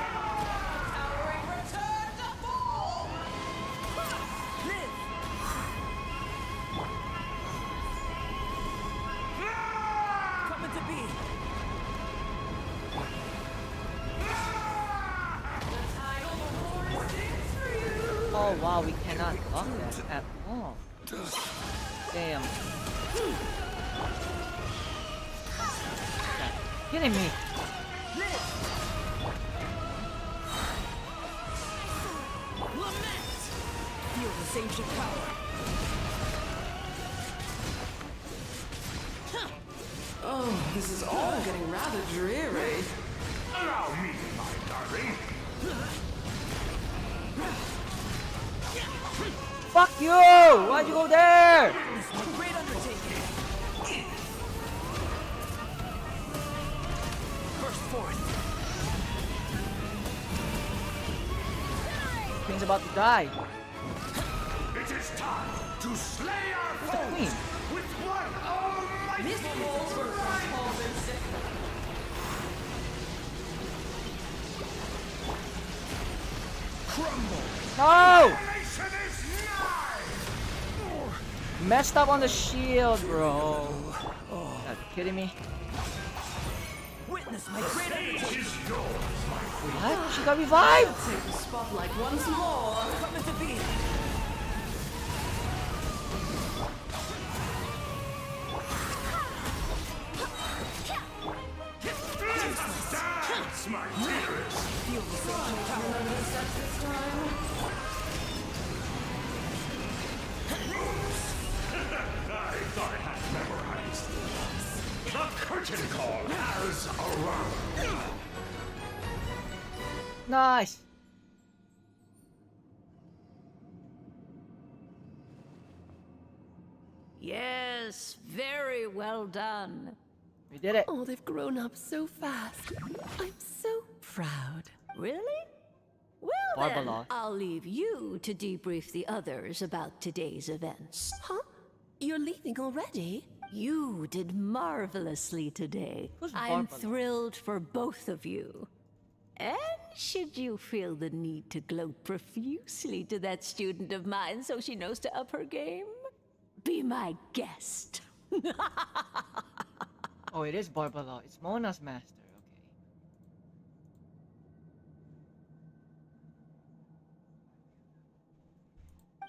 Towering return to fall. Live. Coming to be. Oh wow, we cannot block that at all. Damn. Kidding me. Lament. Feel this ancient power. Oh, this is all getting rather dreary. Allow me, my darling. Fuck you! Why'd you go there? This is my great undertaking. Burst forth. Queen's about to die. It is time to slay our Where's the queen? foes with one almighty... This calls for compulsion. Crumble! No! Annihilation is nigh! Messed up on the shield, bro. Oh, are you kidding me? Witness my The great stage undertaking. is yours, my queen. What? She got revived? Take the spotlight once more. Coming to be. Dance, my dearest! Feel the ancient power. Remember the steps this time? I thought I had memorized. The curtain call has arrived. Nice. Yes, very well done. We did it. Oh, they've grown up so fast. I'm so proud. Really? Well then, Barbeloff. I'll leave you to debrief the others about today's events. Huh? You're leaving already? You did marvelously today. Who's I'm Barbeloff? thrilled for both of you. And should you feel the need to gloat profusely to that student of mine so she knows to up her game, be my guest. Oh, it is Barbara. It's Mona's master.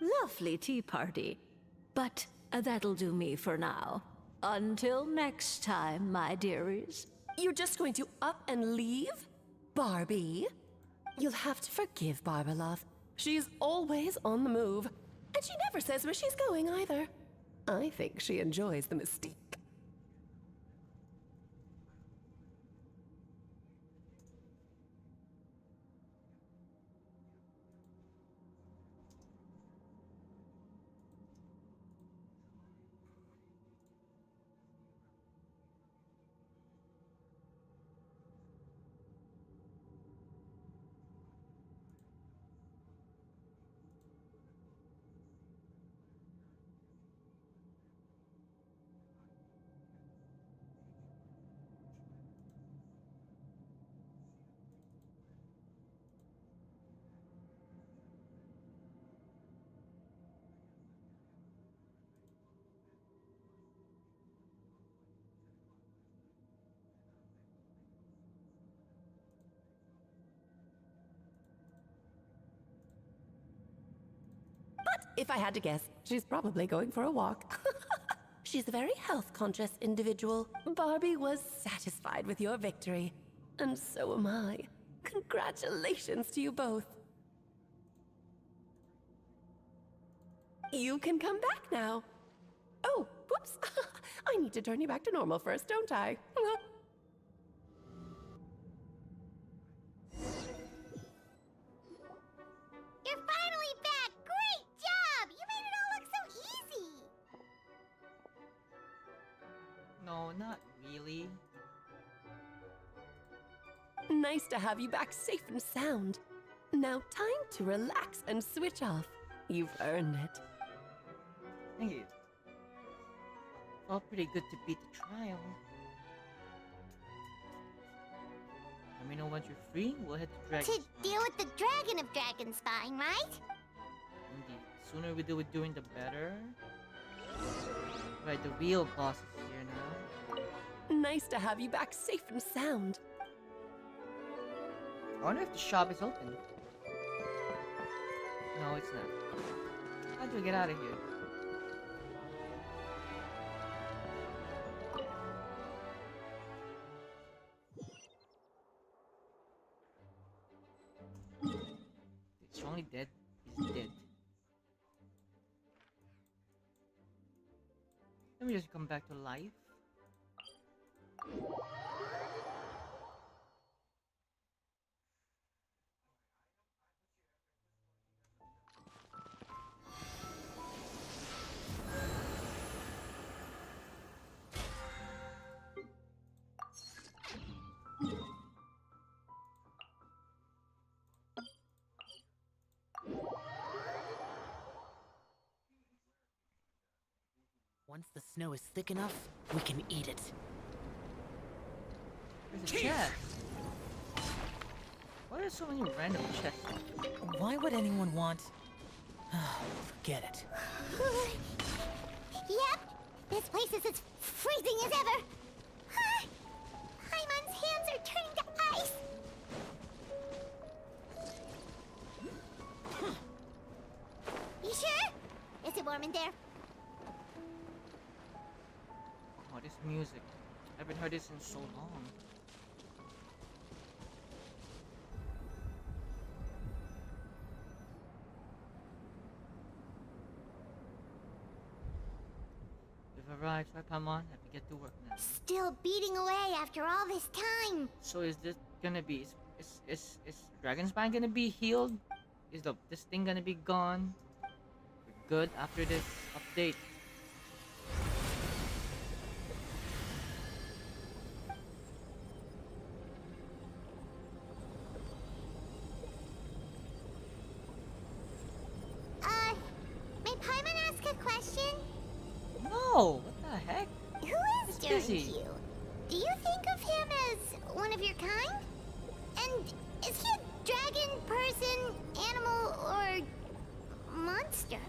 Okay. Lovely tea party. But that'll do me for now. Until next time, my dearies. You're just going to up and leave? Barbie? You'll have to forgive Barbeloff. She's always on the move. And she never says where she's going either. I think she enjoys the mystique. If I had to guess, she's probably going for a walk. She's a very health-conscious individual. Barbie was satisfied with your victory, and so am I. Congratulations to you both. You can come back now. Oh, whoops. I need to turn you back to normal first, don't I? You're finally back! Great job! You made it all look so easy! No, not really. Nice to have you back safe and sound. Now time to relax and switch off. You've earned it. Thank you. Felt pretty good to beat the trial. Let me know once you're free. We'll head to Dragon's To Spine. deal with the Dragon of Dragonspine, right? Indeed. The sooner we do it doing, the better. Right, the real boss is here now. Nice to have you back safe and sound. I wonder if the shop is open. No, it's not. How do we get out of here? It's only dead. He's dead. Let me just come back to life. Once the snow is thick enough, we can eat it. There's a chest. Why are there so many random chests? Why would anyone want... Forget it. Yep, this place is as freezing as ever. Paimon's hands are turning to ice. You sure? Is it warm in there? Oh, this music. I haven't heard this in so long. We've arrived, right, Paimon? Have to get to work now. Still beating away after all this time. So is this gonna be... Is Dragon's Spine gonna be healed? Is this thing gonna be gone? We're good after this update. May Paimon ask a question? No! What the heck? Who is It's Darren busy. to you? Do you think of him as one of your kind? And is he a dragon, person, animal, or monster?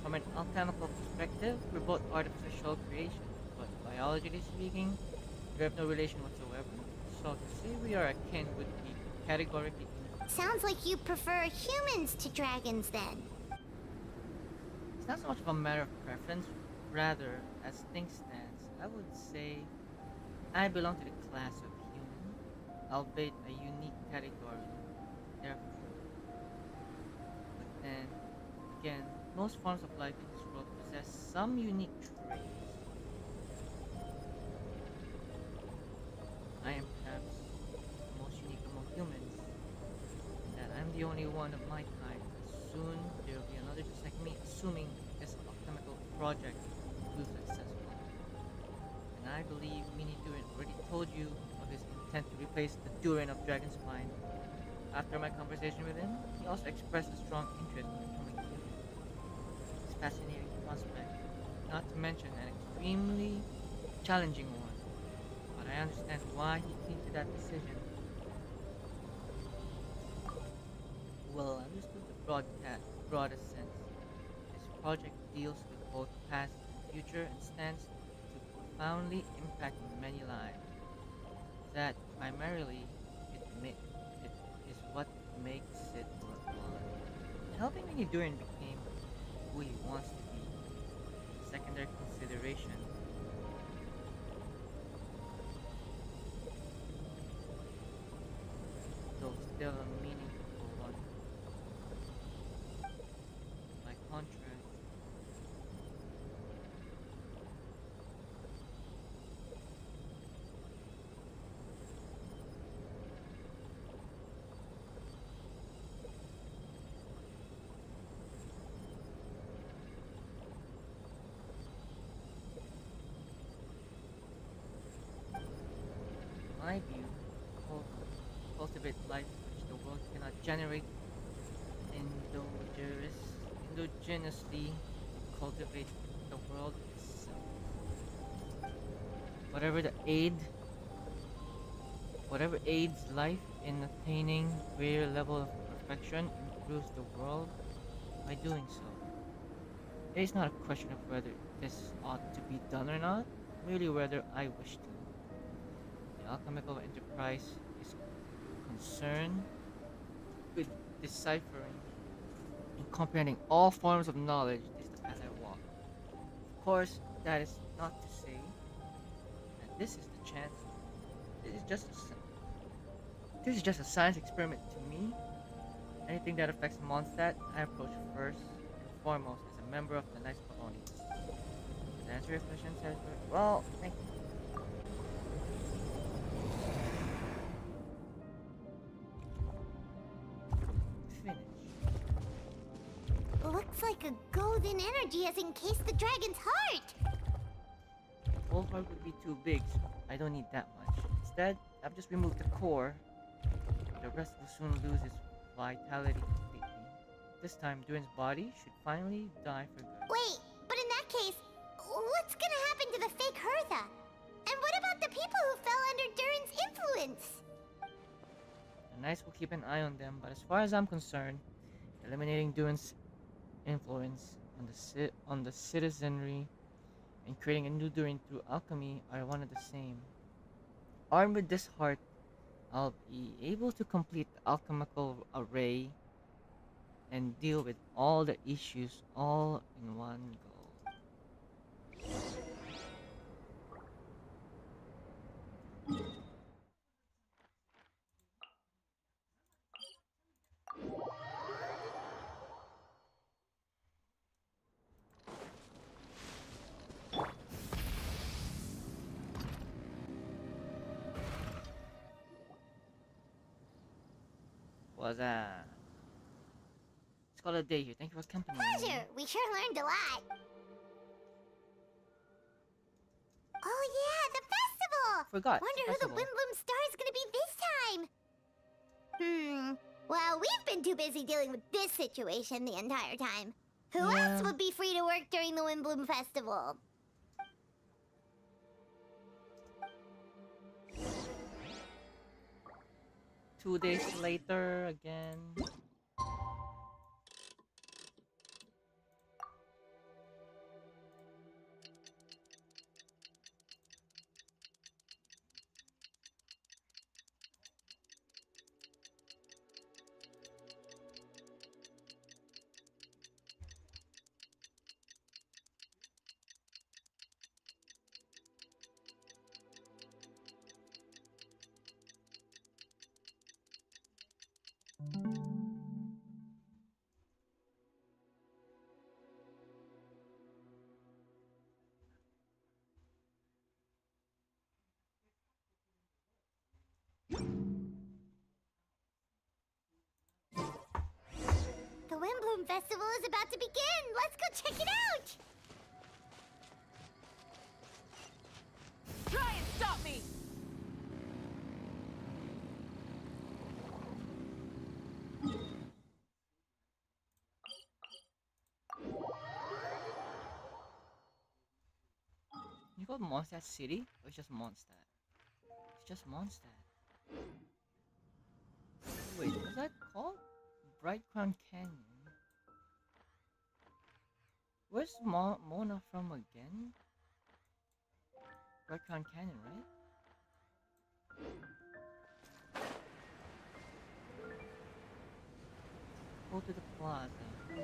From an alchemical perspective, we're both artificial creations, but biologically speaking, we have no relation whatsoever. So to say we are akin would be categorically incorrect. Sounds like you prefer humans to dragons then. It's not so much of a matter of preference, rather, as things stands, I would say I belong to the class of human, albeit a unique category, therefore. But then, again, most forms of life in this world possess some unique traits. I am perhaps the most unique among humans, in that I'm the only one of my kind. Soon there will be another just like me, assuming this alchemical project proves successful. And I believe Mini Durin already told you of his intent to replace the Durin of Dragon's Spine. After my conversation with him, he also expressed a strong interest in becoming human. It's a fascinating prospect, not to mention an extremely challenging one. But I understand why he came to that decision. Well understood the broadest sense. This project deals with both past and future and stands to profoundly impact many lives. That primarily it is what makes it worthwhile. helping Mini Durin became who he wants to be. Secondary consideration. Though still a meaningful one. By contrast, my view, cultivate life which the world cannot generate endogenously cultivate the world itself. Whatever aids life in attaining greater level of perfection improves the world by doing so. It is not a question of whether this ought to be done or not, merely whether I wish to. The alchemical enterprise is concerned with deciphering and comprehending all forms of knowledge. This is the path I walk. Of course, that is not to say that this is the chance. This is just a science experiment to me. Anything that affects Mondstadt, I approach first and foremost as a member of the Knights Colonies. To answer your question, well, thank you. Looks like a golden energy has encased the dragon's heart! Whole heart would be too big, so I don't need that much. Instead, I've just removed the core. The rest will soon lose its vitality completely. This time, Durin's body should finally die for good. Wait, but in that case, what's gonna happen to the fake Hertha? And what about the people who fell under Durin's influence? The Knights will keep an eye on them, but as far as I'm concerned, eliminating Durin's influence on the citizenry and creating a new Durin through alchemy are one and the same. Armed with this heart, I'll be able to complete the alchemical array and deal with all the issues all in one go. Was let's call it a day here. Thank you for company. Pleasure! We sure learned a lot. Oh yeah, the festival! Forgot. Wonder who the Windbloom Star is gonna be this time. Well, we've been too busy dealing with this situation the entire time. Who else would be free to work during the Windbloom Festival? 2 days later again. The Windbloom Festival is about to begin! Let's go check it out! Try and stop me! You call Mondstadt City? Or it's just Mondstadt? It's just Mondstadt. Wait, was that called Bright Crown Canyon? Where's Mona from again? Bright Crown Canyon, right? go to the plaza.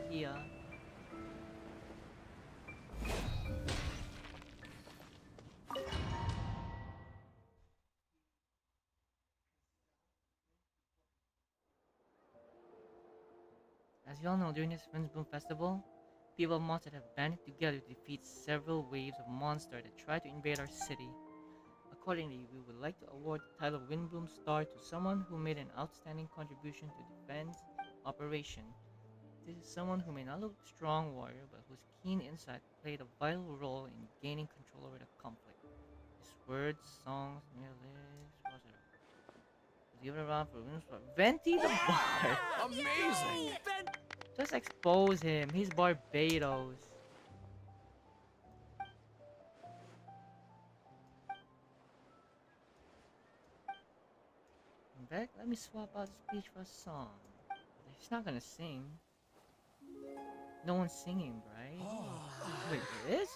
Here. As you all know, during this Winds Bloom Festival, people of Mondstadt have banded together to defeat several waves of monsters that try to invade our city. Accordingly, we would like to award the title of Windbloom Star to someone who made an outstanding contribution to defense operation. This is someone who may not look strong warrior, but whose keen insight played a vital role in gaining control over the conflict. His words, songs, mere lyrics, whatever. Give it around for Windstar. Venti the Bard! Amazing! Just expose him. He's Barbados. In fact, let me swap out the speech for a song. He's not gonna sing. No one's singing, right? Wait, there is?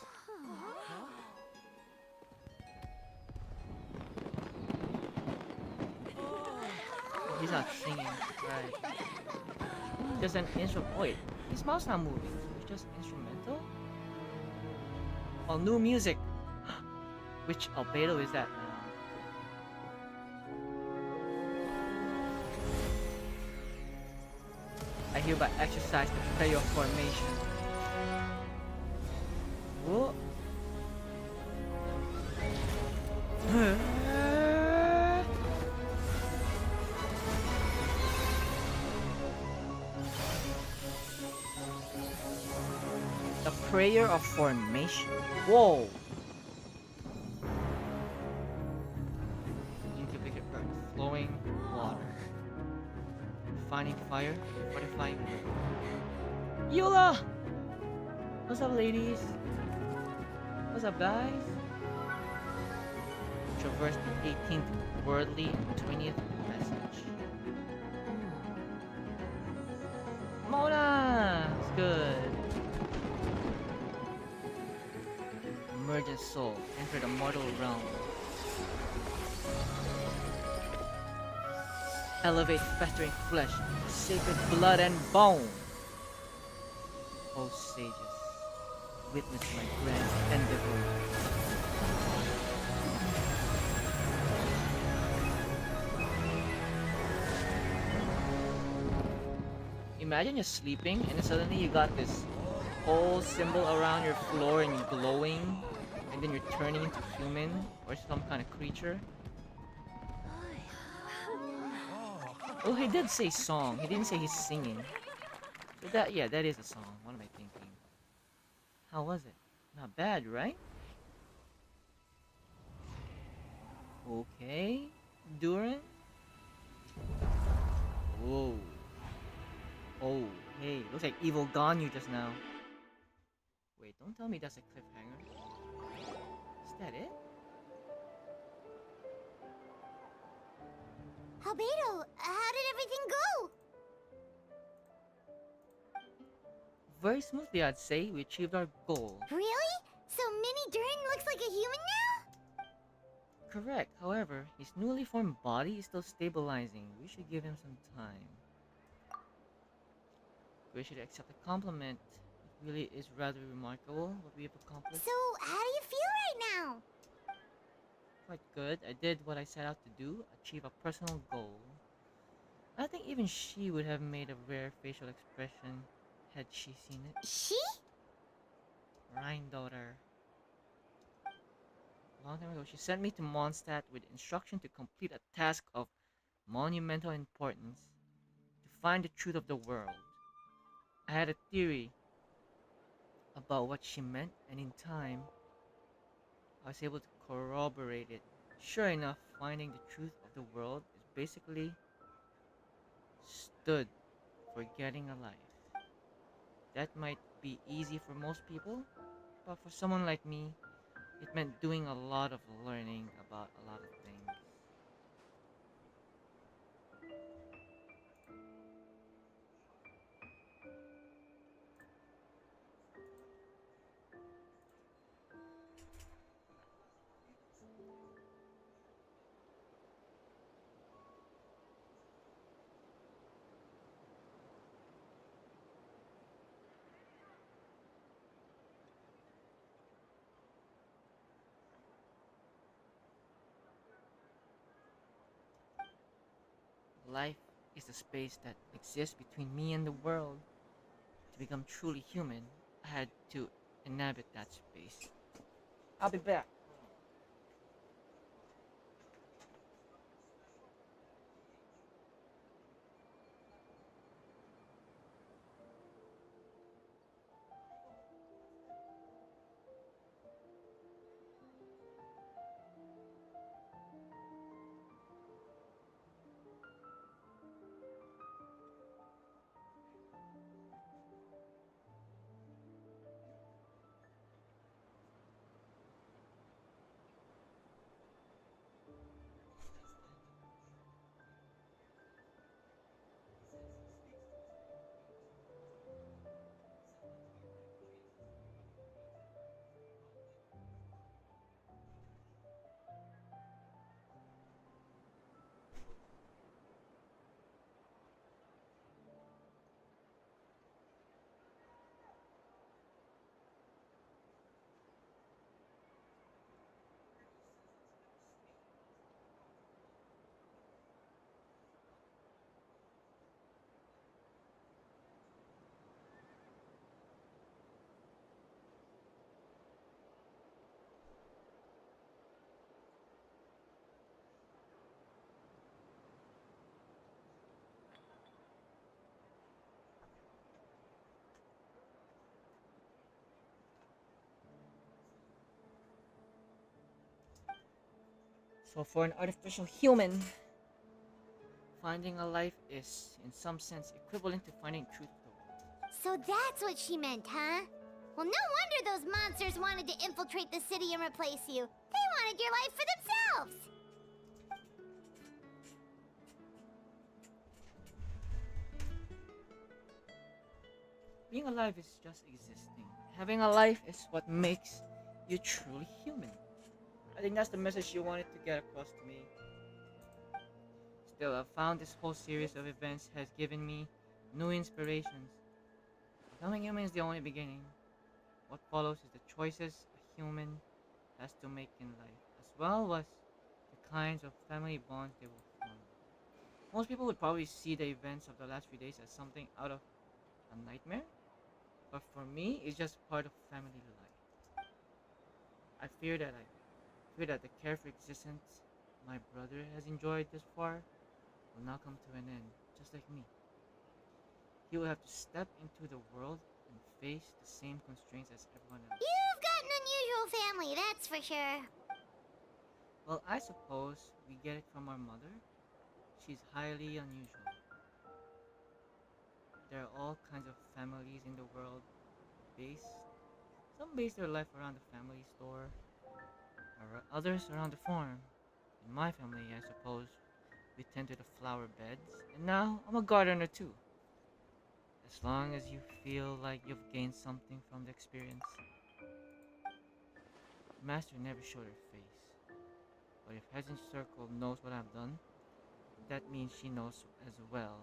He's not singing, right? Just an instrument. Wait, his mouth's not moving. So it's just instrumental? Oh, new music! Which albedo is that now? I hereby exercise the prayer of formation. Whoa. The prayer of formation. Whoa. Incubate earth, flowing water. Finding fire, fortifying. Eula! What's up, ladies? What's up, guys? Traverse the 18th worldly and 20th message. Mona! It's good. Emergent soul, enter the mortal realm. Elevate festering flesh, sacred blood and bone. O sages, witness my grand endeavor. Imagine you're sleeping and then suddenly you got this whole symbol around your floor and you're glowing, and then you're turning into human or some kind of creature. Oh, he did say song. He didn't say he's singing. So that, yeah, that is a song. What am I thinking? How was it? Not bad, right? Okay. Duran? Whoa. Oh, hey. Looks like Evil Ganyu just now. Wait, don't tell me that's a cliffhanger. Is that it? Albedo, how did everything go? Very smoothly, I'd say. We achieved our goal. Really? So Mini Durin looks like a human now? Correct. However, his newly formed body is still stabilizing. We should give him some time. We should accept the compliment. It really is rather remarkable what we have accomplished. So, how do you feel right now? Quite good. I did what I set out to do, achieve a personal goal. I think even she would have made a rare facial expression had she seen it. She? Rhine daughter. A long time ago, she sent me to Mondstadt with instruction to complete a task of monumental importance, to find the truth of the world. I had a theory about what she meant, and in time, I was able to corroborate it. Sure enough, finding the truth of the world is basically stood for getting a life. That might be easy for most people, but for someone like me, it meant doing a lot of learning about a lot of things. Life is the space that exists between me and the world. To become truly human, I had to inhabit that space. I'll be back. So for an artificial human, finding a life is, in some sense, equivalent to finding truth of the world. So that's what she meant, huh? Well, no wonder those monsters wanted to infiltrate the city and replace you. They wanted your life for themselves! Being alive is just existing. Having a life is what makes you truly human. I think that's the message she wanted to get across to me. Still, I've found this whole series of events has given me new inspirations. Becoming human is the only beginning. What follows is the choices a human has to make in life, as well as the kinds of family bonds they will form. Most people would probably see the events of the last few days as something out of a nightmare, but for me, it's just part of family life. I fear that the carefree existence my brother has enjoyed thus far will now come to an end, just like me. He will have to step into the world and face the same constraints as everyone else. You've got an unusual family, that's for sure. Well, I suppose we get it from our mother. She's highly unusual. There are all kinds of families in the world. Some base their life around the family store, or others around the farm. In my family, I suppose, we tend to the flower beds, and now I'm a gardener too. As long as you feel like you've gained something from the experience. Master never showed her face, but if Heaven's Circle knows what I've done, that means she knows as well,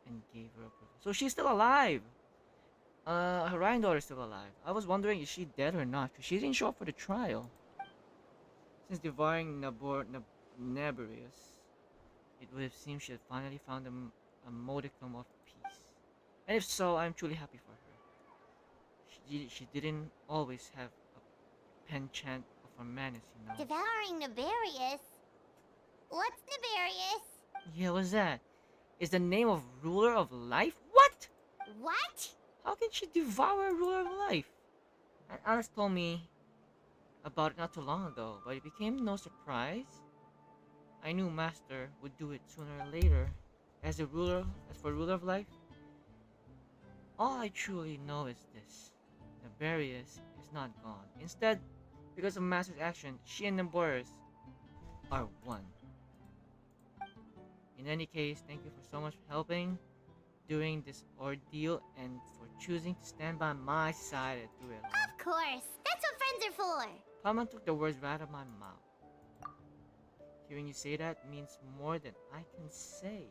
and gave her approval. So she's still alive! Her granddaughter's still alive. I was wondering is she dead or not, because she didn't show up for the trial. Since devouring Naberius, it would have seemed she had finally found a modicum of peace. And if so, I'm truly happy for her. She didn't always have a penchant of her manners, you know. Devouring Naberius? What's Naberius? Yeah, what's that? Is the name of ruler of life? What? What? How can she devour a ruler of life? And Alice told me about it not too long ago, but it became no surprise. I knew Master would do it sooner or later. As for ruler of life, all I truly know is this: Naberius is not gone. Instead, because of Master's action, she and Naberius are one. In any case, thank you for so much for helping during this ordeal and for choosing to stand by my side through it all. Of course, that's what friends are for. Paimon took the words right out of my mouth. Hearing you say that means more than I can say.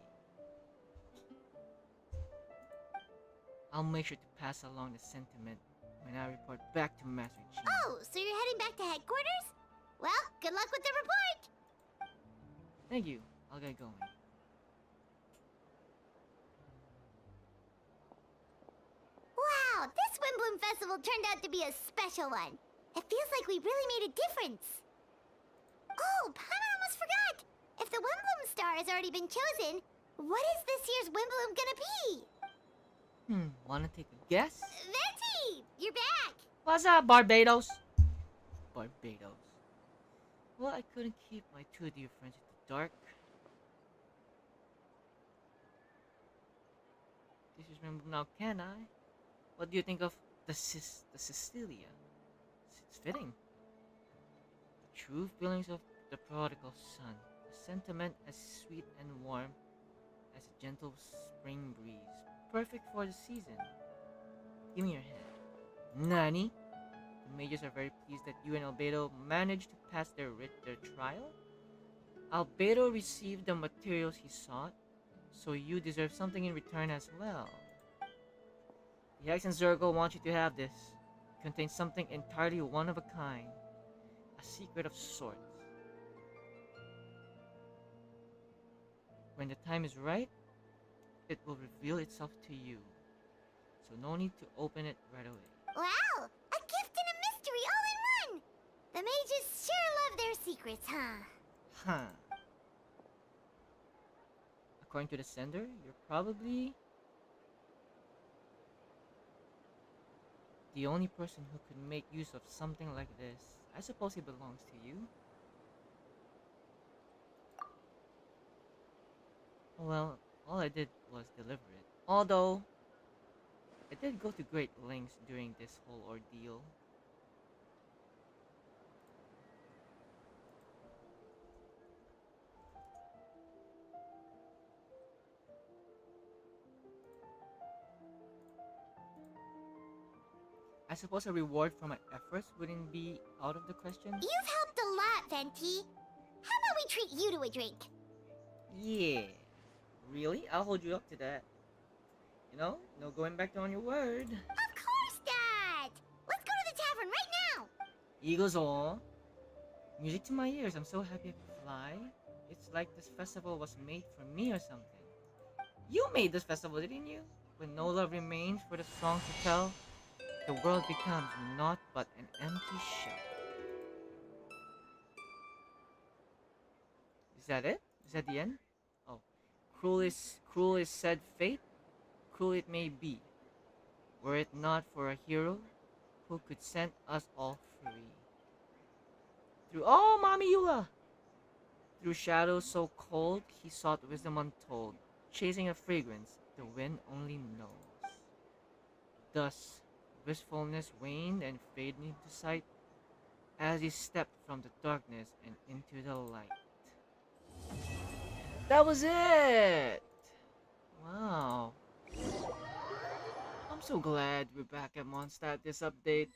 I'll make sure to pass along the sentiment when I report back to Master Chief. Oh, so you're heading back to headquarters? Well, good luck with the report! Thank you. I'll get going. Bloom Festival turned out to be a special one. It feels like we really made a difference. Oh, Paimon almost forgot! If the Wimbloom star has already been chosen, what is this year's Wimbloom gonna be? Wanna take a guess? Venti! You're back! What's up, Barbados? Barbados. Well, I couldn't keep my two dear friends in the dark. This is Wimbloom now, can I? What do you think of the Cecilia? It's fitting. The true feelings of the prodigal son. A sentiment as sweet and warm as a gentle spring breeze. Perfect for the season. Give me your hand. Nani? The mages are very pleased that you and Albedo managed to pass their trial. Albedo received the materials he sought, so you deserve something in return as well. The Hexen Circle wants you to have this. It contains something entirely one of a kind. A secret of sorts. When the time is right, it will reveal itself to you. So no need to open it right away. Wow! A gift and a mystery all in one! The mages sure love their secrets, huh? Huh. According to the sender, you're probably the only person who could make use of something like this. I suppose it belongs to you. Well, all I did was deliver it. Although, I did go to great lengths during this whole ordeal. I suppose a reward for my efforts wouldn't be out of the question? You've helped a lot, Venti. How about we treat you to a drink? Yeah. Really? I'll hold you up to that. You know, no going back on your word. Of course, Dad! Let's go to the tavern right now! Eagles all. Music to my ears. I'm so happy I could fly. It's like this festival was made for me or something. You made this festival, didn't you? When no love remains for the songs to tell, the world becomes naught but an empty shell. Is that it? Is that the end? Oh. Cruel is said fate. Cruel it may be. Were it not for a hero who could set us all free. Mommy Eula! Through shadows so cold, he sought wisdom untold, chasing a fragrance the wind only knows. Thus, wistfulness waned and faded into sight as he stepped from the darkness and into the light. That was it! Wow. I'm so glad we're back at Mondstadt this update.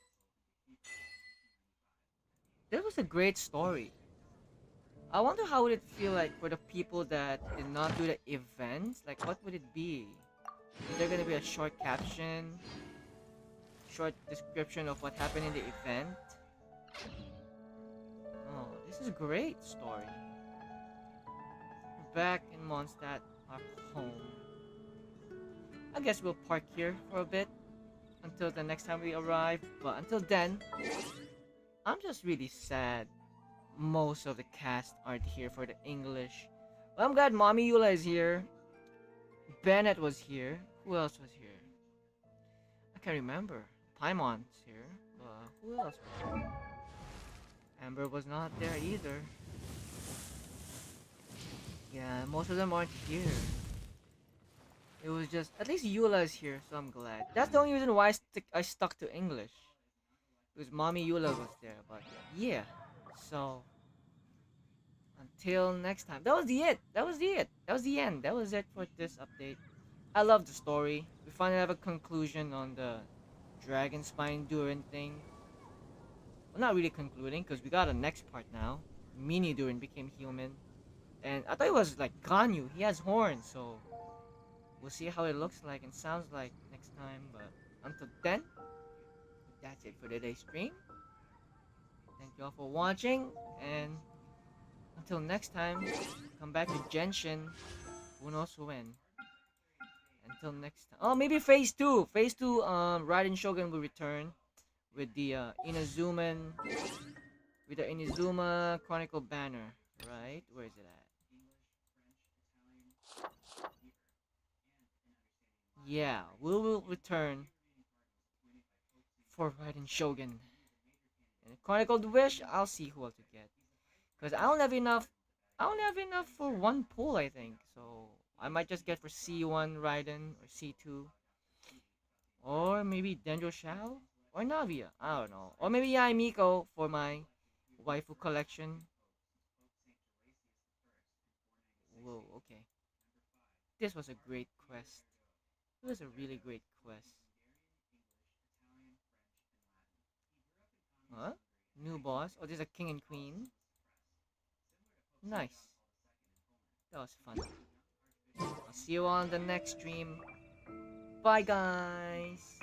That was a great story. I wonder how would it feel like for the people that did not do the events? Like, what would it be? Is there gonna be a short caption? Short description of what happened in the event? Oh, this is a great story. Back in Mondstadt, our home. I guess we'll park here for a bit until the next time we arrive. But until then, I'm just really sad most of the cast aren't here for the English. But I'm glad Mommy Eula is here. Bennett was here. Who else was here? I can't remember. Paimon's here. But who else was here? Amber was not there either. Yeah, most of them aren't here. It was just, at least Eula is here, so I'm glad. That's the only reason why I stuck to English. Because Mommy Eula was there, but yeah. So, until next time. That was the end. That was the end. That was it for this update. I love the story. We finally have a conclusion on the Dragon Spine Durin thing. Well, not really concluding, because we got a next part now. Mini Durin became human. And I thought it was like Ganyu. He has horns, so we'll see how it looks like and sounds like next time. But until then, that's it for today's stream. Thank you all for watching, and until next time, come back to Genshin. Who knows when? until next time. Oh, maybe phase 2. Phase 2, Raiden Shogun will return with the Inazuma Chronicle banner, right? Where is it at? Yeah, we will return for Raiden Shogun. And Chronicled Wish, I'll see who else to get. Because I only have enough for one pull, I think. So I might just get for C1 Raiden or C2. Or maybe Dendro Shao or Navia. I don't know. Or maybe Yai Miko for my waifu collection. Whoa, okay. This was a great quest. It was a really great quest. Huh? New boss? Oh, there's a king and queen. Nice. That was fun. I'll see you on the next stream. Bye, guys.